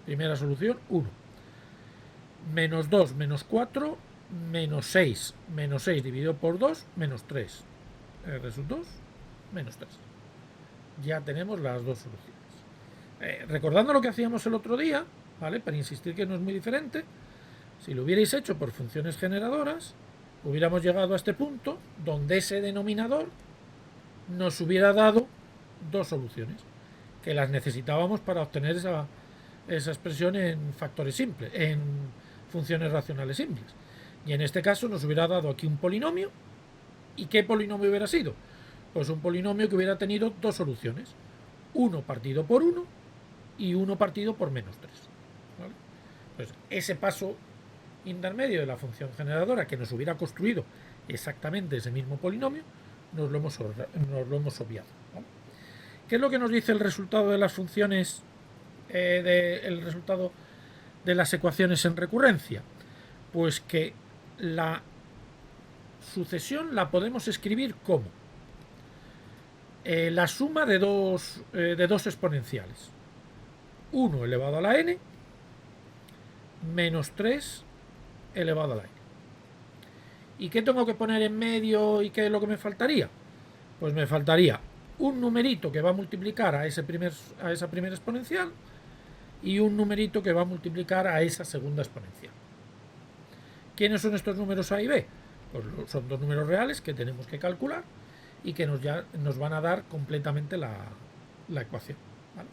Primera solución, 1. Menos 2 menos 4, menos 6. Menos 6 dividido por 2, menos 3. R sub 2, menos 3. Ya tenemos las dos soluciones. Recordando lo que hacíamos el otro día, ¿vale? Para insistir que no es muy diferente, si lo hubierais hecho por funciones generadoras, hubiéramos llegado a este punto donde ese denominador nos hubiera dado dos soluciones, que las necesitábamos para obtener esa expresión en factores simples, en funciones racionales simples. Y en este caso nos hubiera dado aquí un polinomio. ¿Y qué polinomio hubiera sido? Pues un polinomio que hubiera tenido dos soluciones. 1 partido por 1 y 1 partido por menos 3. ¿Vale? Entonces, ese paso intermedio de la función generadora que nos hubiera construido exactamente ese mismo polinomio, nos lo hemos obviado. ¿Vale? ¿Qué es lo que nos dice el resultado de las funciones, el resultado de las ecuaciones en recurrencia? Pues que la sucesión la podemos escribir como la suma de dos exponenciales. 1 elevado a la n menos 3 elevado a la n. ¿Y qué tengo que poner en medio y qué es lo que me faltaría? Pues me faltaría un numerito que va a multiplicar a esa primera exponencial y un numerito que va a multiplicar a esa segunda exponencial. ¿Quiénes son estos números A y B? Pues son dos números reales que tenemos que calcular y que nos van a dar completamente la ecuación. ¿Vale?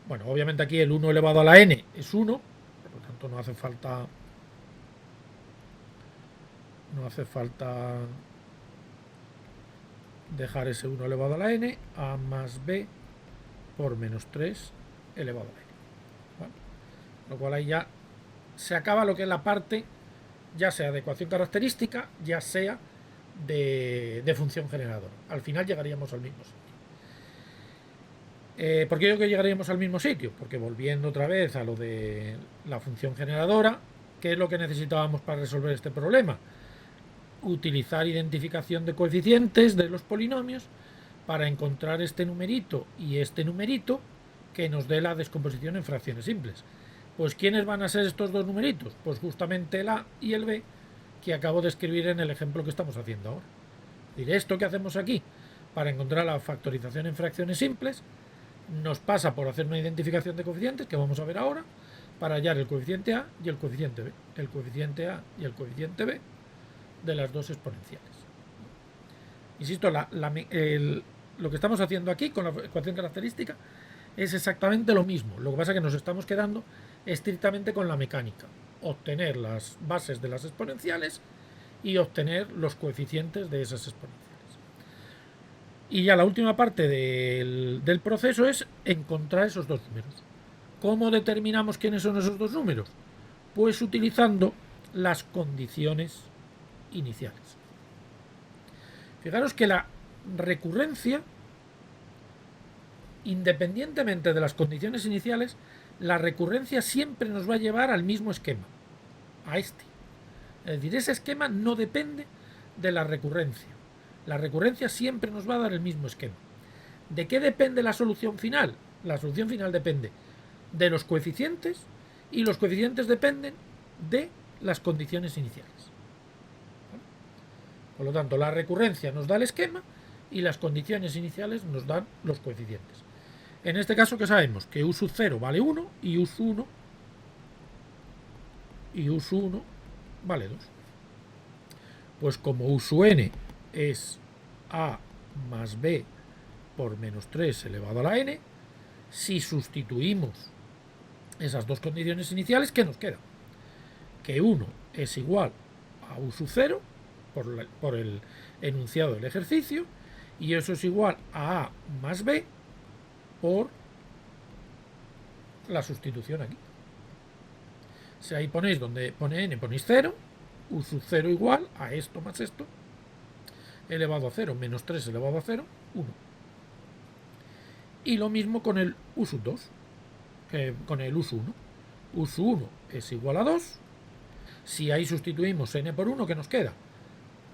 Bueno, obviamente aquí el 1 elevado a la n es 1, por lo tanto no hace falta dejar ese 1 elevado a la n. A más b por menos 3 elevado a la n. ¿Vale? Lo cual ahí ya se acaba lo que es la parte, ya sea de ecuación característica, ya sea de función generadora. Al final llegaríamos al mismo sitio. ¿Por qué digo que llegaríamos al mismo sitio? Porque volviendo otra vez a lo de la función generadora, ¿qué es lo que necesitábamos para resolver este problema? Utilizar identificación de coeficientes de los polinomios para encontrar este numerito y este numerito que nos dé la descomposición en fracciones simples. Pues ¿quiénes van a ser estos dos numeritos? Pues justamente el A y el B que acabo de escribir en el ejemplo que estamos haciendo ahora. Diré, esto que hacemos aquí para encontrar la factorización en fracciones simples nos pasa por hacer una identificación de coeficientes que vamos a ver ahora para hallar el coeficiente A y el coeficiente B. El coeficiente A y el coeficiente B de las dos exponenciales. Insisto, lo que estamos haciendo aquí con la ecuación característica es exactamente lo mismo. Lo que pasa es que nos estamos quedando estrictamente con la mecánica. Obtener las bases de las exponenciales y obtener los coeficientes de esas exponenciales. Y ya la última parte del proceso es encontrar esos dos números. ¿Cómo determinamos quiénes son esos dos números? Pues utilizando las condiciones iniciales. Fijaros que la recurrencia, independientemente de las condiciones iniciales, la recurrencia siempre nos va a llevar al mismo esquema, a este. Es decir, ese esquema no depende de la recurrencia. La recurrencia siempre nos va a dar el mismo esquema. ¿De qué depende la solución final? La solución final depende de los coeficientes y los coeficientes dependen de las condiciones iniciales. Por lo tanto, la recurrencia nos da el esquema y las condiciones iniciales nos dan los coeficientes. En este caso, ¿qué sabemos? Que u sub 0 vale 1 y u sub 1 vale 2. Pues como U sub n es A más B por menos 3 elevado a la n, si sustituimos esas dos condiciones iniciales, ¿qué nos queda? Que 1 es igual a U sub 0 por el enunciado del ejercicio, y eso es igual a más B por la sustitución aquí. Si ahí ponéis donde pone n, ponéis 0, U sub 0 igual a esto más esto, elevado a 0 menos 3 elevado a 0, 1. Y lo mismo con el U sub 2, con el U sub 1. U sub 1 es igual a 2. Si ahí sustituimos n por 1, ¿qué nos queda?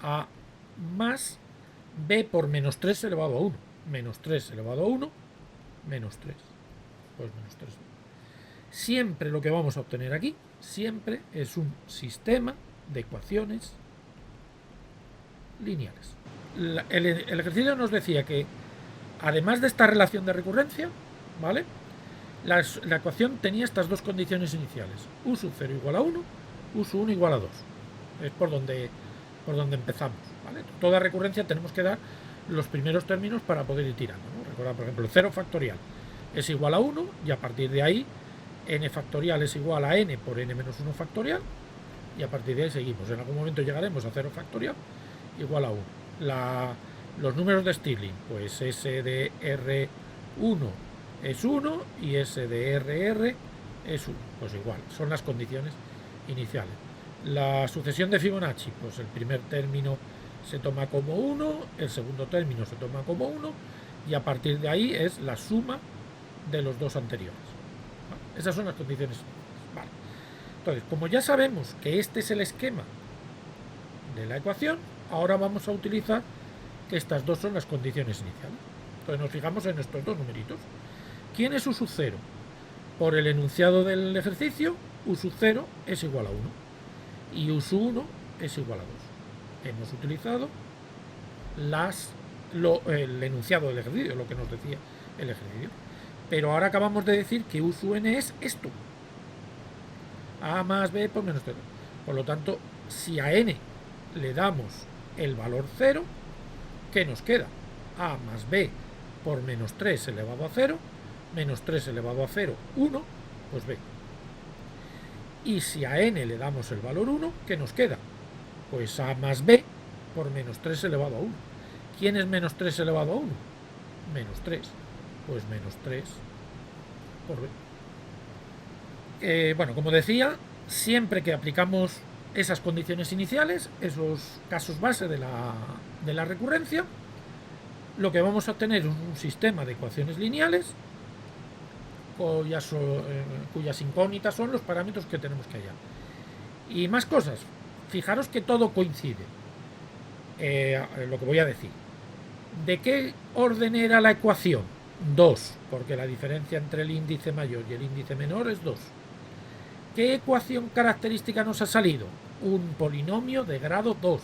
A más b por menos 3 elevado a 1. Menos 3 elevado a 1, menos 3. Pues menos 3. Siempre lo que vamos a obtener aquí, siempre es un sistema de ecuaciones lineales. El ejercicio nos decía que, además de esta relación de recurrencia, ¿vale?, la ecuación tenía estas dos condiciones iniciales. U sub 0 igual a 1, U sub 1 igual a 2. Es por donde empezamos, ¿vale? Toda recurrencia tenemos que dar los primeros términos para poder ir tirando, ¿no? Recordad, por ejemplo, el 0 factorial es igual a 1, y a partir de ahí n factorial es igual a n por n menos 1 factorial, y a partir de ahí seguimos. En algún momento llegaremos a 0 factorial igual a 1. Los números de Stirling, pues S de R1 es 1 y S de RR es 1. Pues igual, son las condiciones iniciales. La sucesión de Fibonacci, pues el primer término se toma como 1, el segundo término se toma como 1, y a partir de ahí es la suma de los dos anteriores. ¿Vale? Esas son las condiciones. Vale. Entonces, como ya sabemos que este es el esquema de la ecuación, ahora vamos a utilizar que estas dos son las condiciones iniciales. Entonces nos fijamos en estos dos numeritos. ¿Quién es U sub 0? Por el enunciado del ejercicio, U sub 0 es igual a 1 y U sub 1 es igual a 2. Hemos utilizado el enunciado del ejercicio, lo que nos decía el ejercicio. Pero ahora acabamos de decir que U sub n es esto. A más B por menos 0. Por lo tanto, si a n le damos el valor 0, ¿qué nos queda? A más B por menos 3 elevado a 0, menos 3 elevado a 0, 1, pues B. Y si a n le damos el valor 1, ¿qué nos queda? Pues A más B por menos 3 elevado a 1. ¿Quién es menos 3 elevado a 1? Menos 3. Pues menos 3 por B. Bueno, como decía, siempre que aplicamos esas condiciones iniciales, esos casos base de la recurrencia, lo que vamos a obtener es un sistema de ecuaciones lineales cuyas incógnitas son los parámetros que tenemos que hallar. Y más cosas. Fijaros que todo coincide. Lo que voy a decir. ¿De qué orden era la ecuación? 2, porque la diferencia entre el índice mayor y el índice menor es 2. ¿Qué ecuación característica nos ha salido? Un polinomio de grado 2,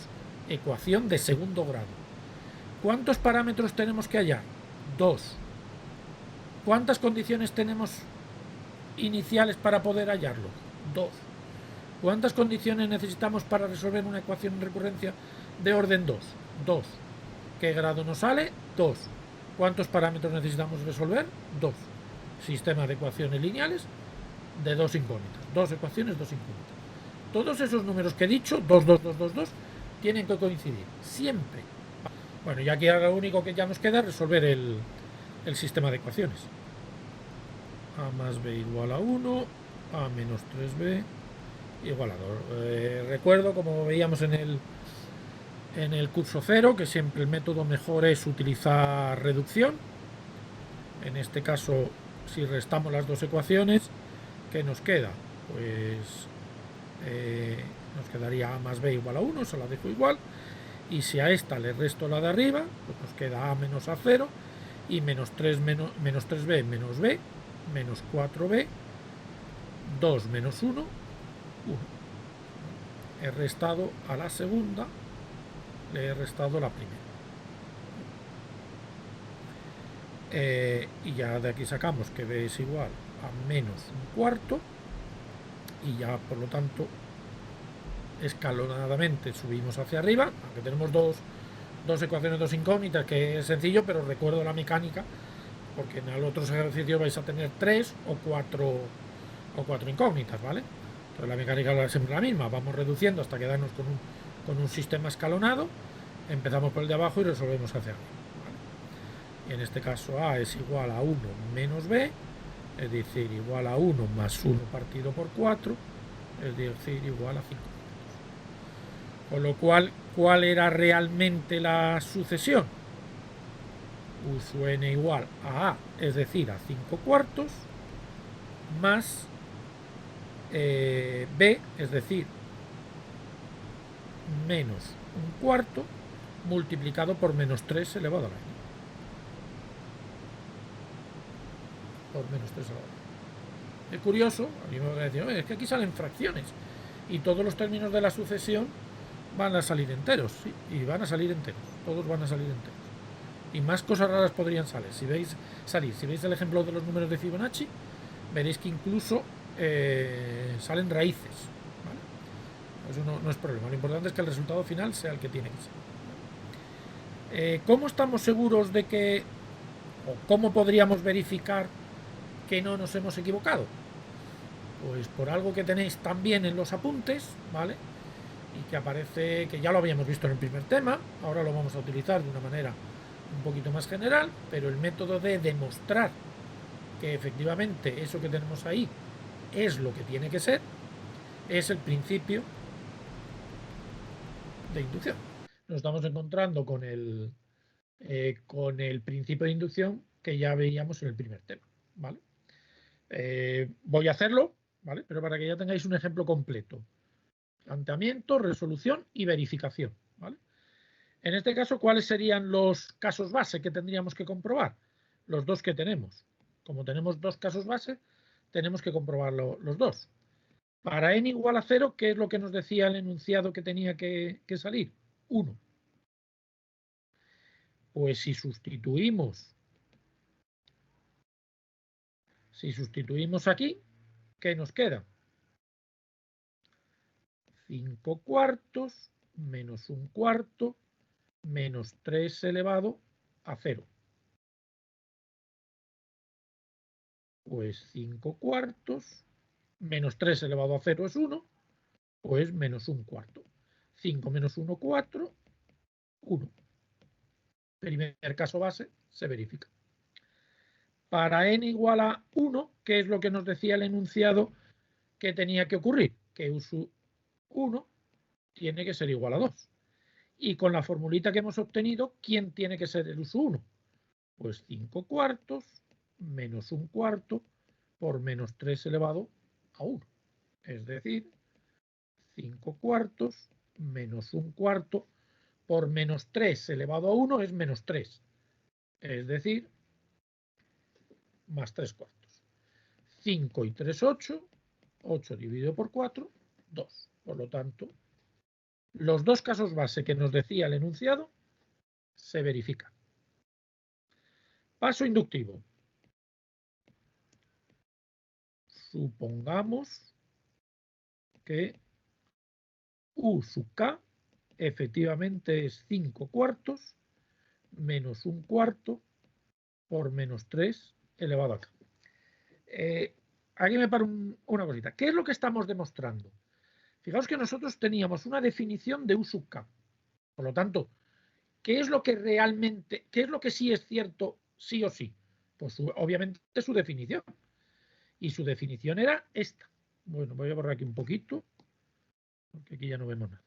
ecuación de segundo grado. ¿Cuántos parámetros tenemos que hallar? 2. ¿Cuántas condiciones tenemos iniciales para poder hallarlo? 2. ¿Cuántas condiciones necesitamos para resolver una ecuación de recurrencia de orden 2? 2. ¿Qué grado nos sale? 2. ¿Cuántos parámetros necesitamos resolver? 2. Sistema de ecuaciones lineales de dos incógnitas. Dos ecuaciones, dos incógnitas. Todos esos números que he dicho, 2, 2, 2, 2, 2, tienen que coincidir. Siempre. Bueno, y aquí lo único que ya nos queda es resolver el sistema de ecuaciones. A más B igual a 1, A menos 3B igual a 2. Recuerdo, como veíamos en el curso 0, que siempre el método mejor es utilizar reducción. En este caso, si restamos las dos ecuaciones, ¿qué nos queda? Pues nos quedaría A más B igual a 1, se la dejo igual. Y si a esta le resto la de arriba, pues nos queda A menos A0 y menos 3B menos B, menos 4B, 2 menos 1, 1. He restado a la segunda, le he restado la primera. Y ya de aquí sacamos que B es igual a menos un cuarto, y ya por lo tanto escalonadamente subimos hacia arriba, aunque tenemos dos ecuaciones, dos incógnitas, que es sencillo, pero recuerdo la mecánica, porque en el otro ejercicio vais a tener 3 o 4 incógnitas, ¿vale? Entonces la mecánica es siempre la misma, vamos reduciendo hasta quedarnos con un sistema escalonado, empezamos por el de abajo y resolvemos hacia arriba, ¿vale? Y en este caso A es igual a 1 menos B, es decir, igual a 1 más 1 partido por 4, es decir, igual a 5. Con lo cual, ¿cuál era realmente la sucesión? U sub n igual a A, es decir, a 5 cuartos, más B, es decir, menos un cuarto, multiplicado por menos 3 elevado a la n. Por menos 3 elevado a la n. Es curioso, a mí me va a decir, es que aquí salen fracciones y todos los términos de la sucesión van a salir enteros, ¿sí? Y van a salir enteros, todos van a salir enteros. Y más cosas raras podrían salir. Si veis el ejemplo de los números de Fibonacci, veréis que incluso salen raíces, ¿vale? Eso no es problema. Lo importante es que el resultado final sea el que tiene que ser. ¿Cómo estamos seguros de que, o cómo podríamos verificar que no nos hemos equivocado? Pues por algo que tenéis también en los apuntes, ¿vale? Y que aparece, que ya lo habíamos visto en el primer tema, ahora lo vamos a utilizar de una manera un poquito más general, pero el método de demostrar que efectivamente eso que tenemos ahí es lo que tiene que ser, es el principio de inducción. Nos estamos encontrando con el principio de inducción que ya veíamos en el primer tema, ¿vale? Voy a hacerlo, ¿vale? Pero para que ya tengáis un ejemplo completo. Planteamiento, resolución y verificación, ¿vale? En este caso, ¿cuáles serían los casos base que tendríamos que comprobar? Los dos que tenemos. Como tenemos dos casos base, tenemos que comprobar los dos. Para n igual a 0, ¿qué es lo que nos decía el enunciado que tenía que salir? 1. Pues si sustituimos aquí, ¿qué nos queda? 5 cuartos menos un cuarto menos 3 elevado a 0. Pues 5 cuartos menos 3 elevado a 0 es 1, pues menos un cuarto. 5 menos 1, 4, 1. Primer caso base se verifica. Para n igual a 1, ¿qué es lo que nos decía el enunciado que tenía que ocurrir? Que u sub 1 tiene que ser igual a 2. Y con la formulita que hemos obtenido, ¿quién tiene que ser el u sub 1? Pues 5 cuartos menos un cuarto por menos 3 elevado a 1. Es decir, 5 cuartos menos un cuarto por menos 3 elevado a 1 es menos 3. Es decir, más 3 cuartos. 5 y 3, 8. 8 dividido por 4, 2. Por lo tanto, los dos casos base que nos decía el enunciado se verifican. Paso inductivo. Supongamos que u sub k efectivamente es 5 cuartos menos un cuarto por menos 3 elevado a k. Aquí me paro una cosita. ¿Qué es lo que estamos demostrando? Fijaos que nosotros teníamos una definición de u sub k. Por lo tanto, ¿qué es lo que realmente, qué es lo que sí es cierto sí o sí? Pues obviamente su definición. Y su definición era esta. Bueno, voy a borrar aquí un poquito, porque aquí ya no vemos nada.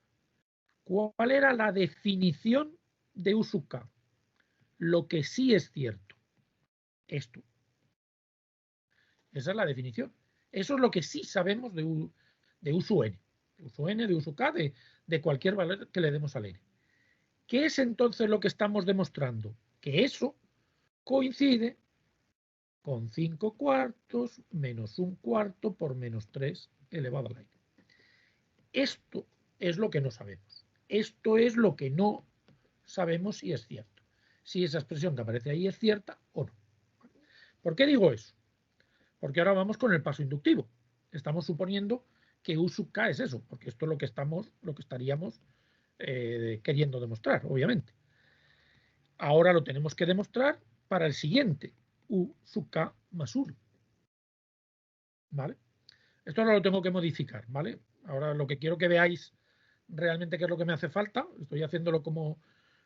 ¿Cuál era la definición de u sub k? Lo que sí es cierto. Esto. Esa es la definición. Eso es lo que sí sabemos de u sub n. De u sub n, de u sub k, de cualquier valor que le demos al n. ¿Qué es entonces lo que estamos demostrando? Que eso coincide con 5 cuartos menos un cuarto por menos 3 elevado al n. Esto es lo que no sabemos. Esto es lo que no sabemos si es cierto. Si esa expresión que aparece ahí es cierta o no. ¿Por qué digo eso? Porque ahora vamos con el paso inductivo. Estamos suponiendo que U sub K es eso, porque esto es lo que estaríamos queriendo demostrar, obviamente. Ahora lo tenemos que demostrar para el siguiente, U sub K más 1. ¿Vale? Esto ahora lo tengo que modificar, ¿vale? Ahora lo que quiero que veáis realmente qué es lo que me hace falta. Estoy haciéndolo como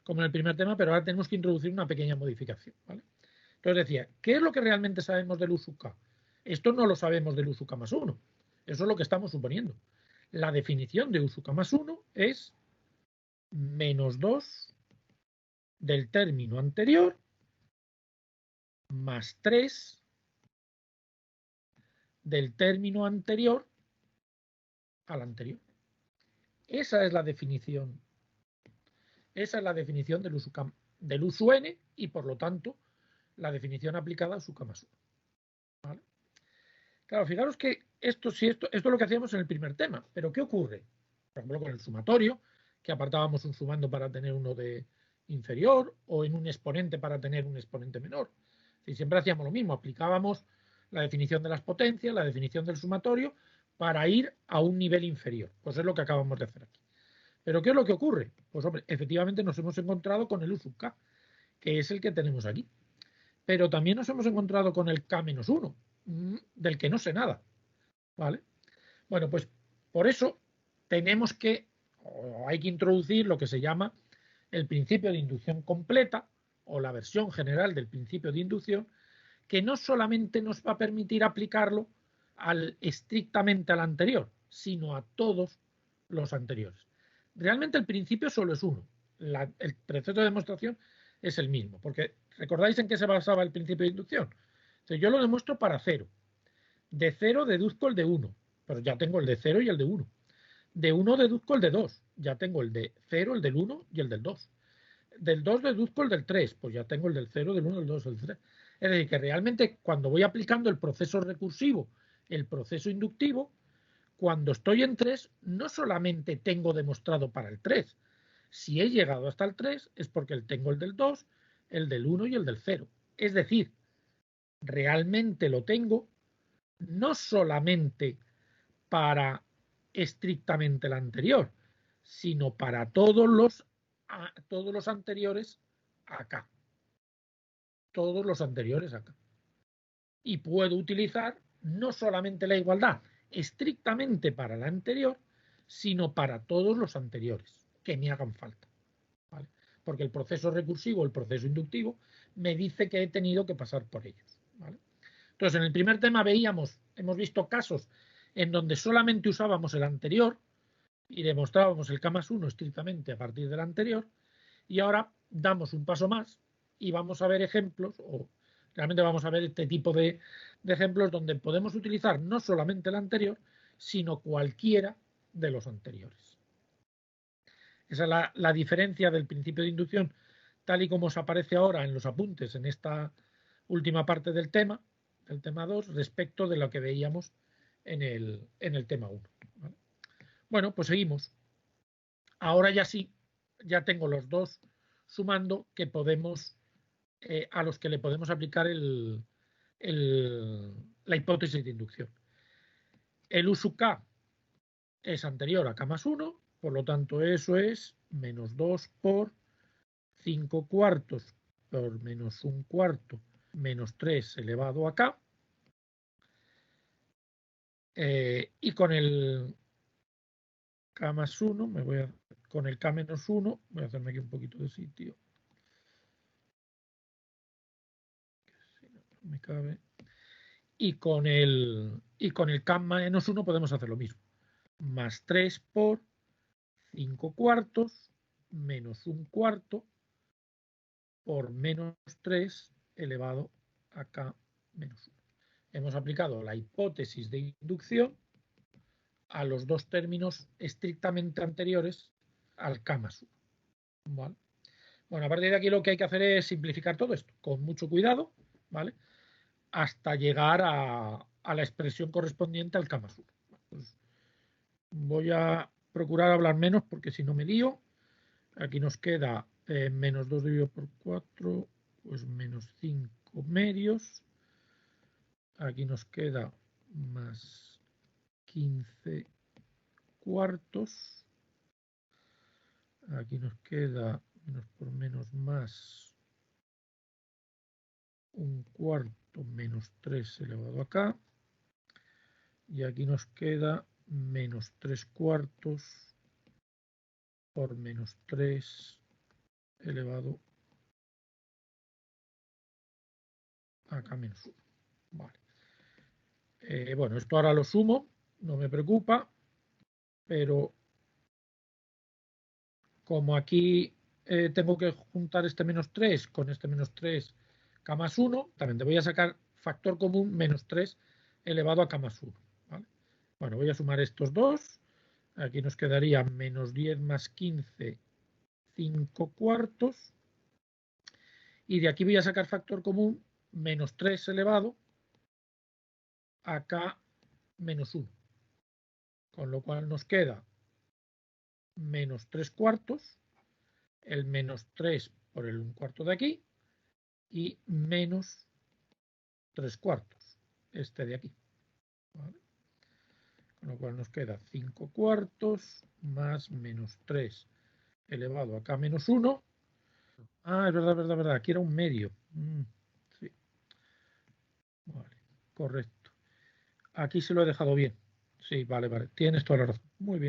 en el primer tema, pero ahora tenemos que introducir una pequeña modificación, ¿vale? Entonces decía, ¿qué es lo que realmente sabemos del U sub K? Esto no lo sabemos del U sub K más 1. Eso es lo que estamos suponiendo. La definición de U sub K más 1 es menos 2 del término anterior más 3 del término anterior al anterior. Esa es la definición. Esa es la definición del U sub n y, por lo tanto, la definición aplicada a su K más 1. ¿Vale? Claro, fijaros que esto es lo que hacíamos en el primer tema. Pero ¿qué ocurre? Por ejemplo, con el sumatorio, que apartábamos un sumando para tener uno de inferior o en un exponente para tener un exponente menor. Y siempre hacíamos lo mismo, aplicábamos la definición de las potencias, la definición del sumatorio, para ir a un nivel inferior. Pues es lo que acabamos de hacer aquí. ¿Pero qué es lo que ocurre? Pues hombre, efectivamente nos hemos encontrado con el U sub K, que es el que tenemos aquí. Pero también nos hemos encontrado con el K-1, del que no sé nada. ¿Vale? Bueno, pues por eso tenemos que, o hay que introducir lo que se llama el principio de inducción completa, o la versión general del principio de inducción, que no solamente nos va a permitir aplicarlo estrictamente al anterior, sino a todos los anteriores. Realmente el principio solo es uno. El proceso de demostración es el mismo, porque ¿recordáis en qué se basaba el principio de inducción? Entonces, yo lo demuestro para 0. De 0 deduzco el de 1, pero ya tengo el de 0 y el de 1. De 1 deduzco el de 2, ya tengo el de 0, el del 1 y el del 2. Del 2 deduzco el del 3, pues ya tengo el del 0, del 1, del 2, del 3. Es decir, que realmente cuando voy aplicando el proceso recursivo, el proceso inductivo, cuando estoy en 3, no solamente tengo demostrado para el 3. Si he llegado hasta el 3 es porque tengo el del 2, el del 1 y el del 0. Es decir, realmente lo tengo no solamente para estrictamente el anterior, sino para todos los anteriores acá. Todos los anteriores acá. Y puedo utilizar no solamente la igualdad estrictamente para la anterior, sino para todos los anteriores que me hagan falta. ¿Vale? Porque el proceso recursivo, el proceso inductivo, me dice que he tenido que pasar por ellos. ¿Vale? Entonces, en el primer tema hemos visto casos en donde solamente usábamos el anterior y demostrábamos el K más 1 estrictamente a partir del anterior, y ahora damos un paso más y vamos a ver ejemplos, o realmente vamos a ver este tipo de ejemplos donde podemos utilizar no solamente el anterior, sino cualquiera de los anteriores. Esa es la diferencia del principio de inducción, tal y como os aparece ahora en los apuntes en esta última parte del tema 2, respecto de lo que veíamos en el tema 1. ¿Vale? Bueno, pues seguimos. Ahora ya sí, ya tengo los dos sumando que podemos, a los que le podemos aplicar la hipótesis de inducción. El U sub K es anterior a K más 1, por lo tanto eso es menos 2 por 5 cuartos por menos 1 cuarto menos 3 elevado a K. Y con el K más 1, con el K menos 1, voy a hacerme aquí un poquito de sitio. Si no me cabe. Y con el K menos 1 podemos hacer lo mismo. Más 3 por 5 cuartos menos 1 cuarto por menos 3 elevado a K menos 1. Hemos aplicado la hipótesis de inducción a los dos términos estrictamente anteriores al K más 1. ¿Vale? Bueno, a partir de aquí lo que hay que hacer es simplificar todo esto con mucho cuidado, ¿vale? Hasta llegar a la expresión correspondiente al K más 1. Pues voy a procurar hablar menos porque si no me lío. Aquí nos queda menos 2 dividido por 4, pues menos 5 medios. Aquí nos queda más 15 cuartos. Aquí nos queda menos por menos más 1/4 menos 3 elevado a acá. Y aquí nos queda menos 3/4 por menos 3 elevado a acá menos 1. Vale. Bueno, esto ahora lo sumo, no me preocupa, pero como aquí tengo que juntar este menos 3 con este menos 3 k más 1, también te voy a sacar factor común menos 3 elevado a k más 1. ¿Vale? Bueno, voy a sumar estos dos. Aquí nos quedaría menos 10 más 15, 5/4. Y de aquí voy a sacar factor común menos 3 elevado a k menos 1. Con lo cual nos queda menos 3/4, el menos 3 por el 1/4 de aquí, y menos 3/4, este de aquí. ¿Vale? Con lo cual nos queda 5/4 más menos 3 elevado a k menos 1. Ah, es verdad, aquí era un medio. Sí. Vale, correcto. Aquí se lo he dejado bien. Sí, vale, tienes toda la razón. Muy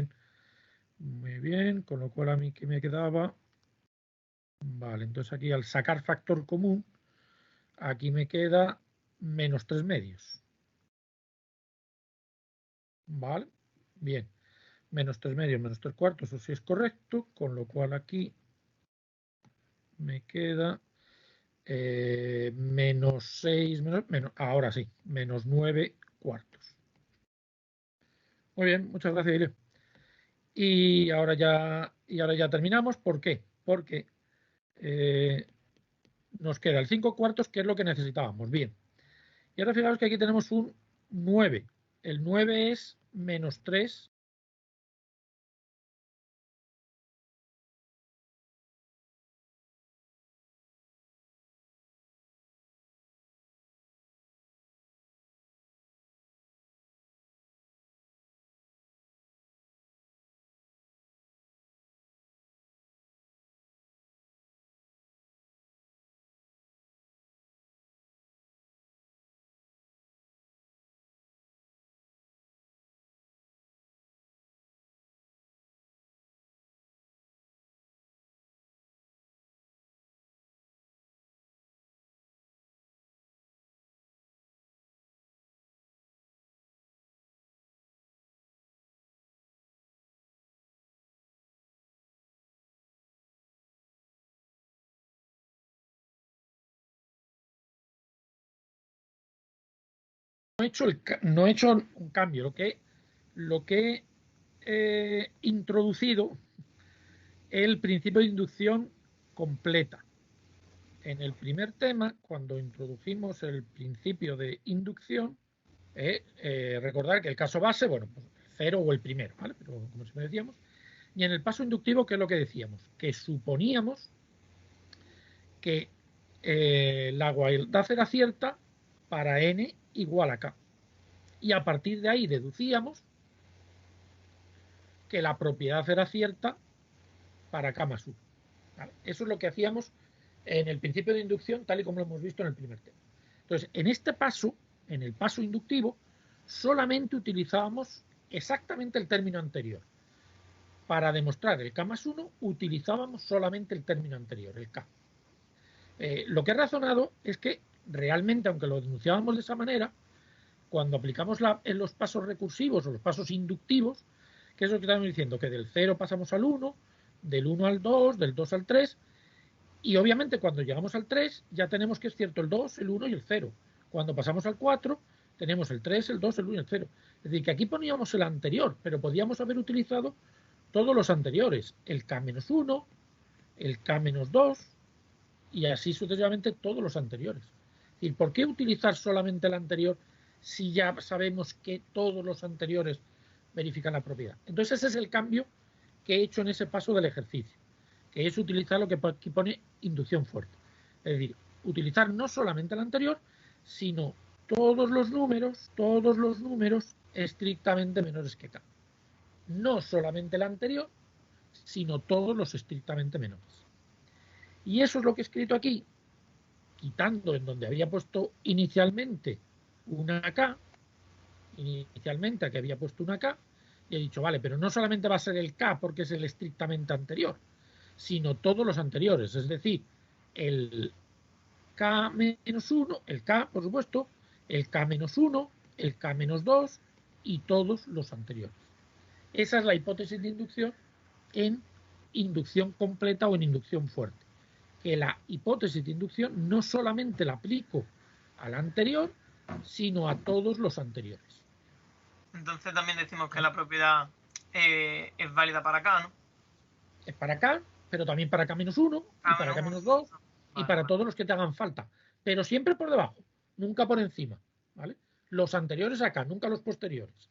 bien, con lo cual a mí que me quedaba. Vale, entonces aquí al sacar factor común, aquí me queda menos 3 medios. Vale, bien. Menos 3 medios, menos 3/4, eso sí es correcto, con lo cual aquí me queda menos 6, ahora sí, menos 9/4. Muy bien, muchas gracias, Ilio. Y ahora ya terminamos. ¿Por qué? Porque nos queda el 5/4, que es lo que necesitábamos. Bien. Y ahora fijaos que aquí tenemos un 9. El 9 es menos 3. No he hecho un cambio. Lo que he introducido el principio de inducción completa. En el primer tema, cuando introdujimos el principio de inducción, recordar que el caso base, bueno, pues el 0 o el primero, ¿vale? Pero como siempre decíamos. Y en el paso inductivo, ¿qué es lo que decíamos? Que suponíamos que la igualdad era cierta para n igual a k. Y a partir de ahí deducíamos que la propiedad era cierta para k más 1. ¿Vale? Eso es lo que hacíamos en el principio de inducción, tal y como lo hemos visto en el primer tema. Entonces, en este paso, en el paso inductivo, solamente utilizábamos exactamente el término anterior. Para demostrar el k más 1, utilizábamos solamente el término anterior, el k. Lo que he razonado es que realmente, aunque lo denunciábamos de esa manera, cuando aplicamos en los pasos recursivos o los pasos inductivos, que es lo que estamos diciendo, que del 0 pasamos al 1, del 1 al 2, del 2 al 3, y obviamente cuando llegamos al 3 ya tenemos que es cierto el 2, el 1 y el 0. Cuando pasamos al 4 tenemos el 3, el 2, el 1 y el 0. Es decir, que aquí poníamos el anterior, pero podíamos haber utilizado todos los anteriores, el k-1, el k-2 y así sucesivamente todos los anteriores. Es decir, ¿por qué utilizar solamente el anterior si ya sabemos que todos los anteriores verifican la propiedad? Entonces ese es el cambio que he hecho en ese paso del ejercicio, que es utilizar lo que aquí pone inducción fuerte. Es decir, utilizar no solamente el anterior, sino todos los números estrictamente menores que k. no solamente el anterior, sino todos los estrictamente menores. Y eso es lo que he escrito aquí, quitando en donde había puesto inicialmente una K, inicialmente aquí había puesto una K, y he dicho, vale, pero no solamente va a ser el K porque es el estrictamente anterior, sino todos los anteriores, es decir, el K-1, el K, por supuesto, el K-1, el K-2 y todos los anteriores. Esa es la hipótesis de inducción en inducción completa o en inducción fuerte. Que la hipótesis de inducción no solamente la aplico al anterior, sino a todos los anteriores. Entonces también decimos que la propiedad es válida para K, ¿no? Es para K, pero también para K-1 y para K-2 y para todos los que te hagan falta. Pero siempre por debajo, nunca por encima, ¿vale? Los anteriores a K, nunca los posteriores.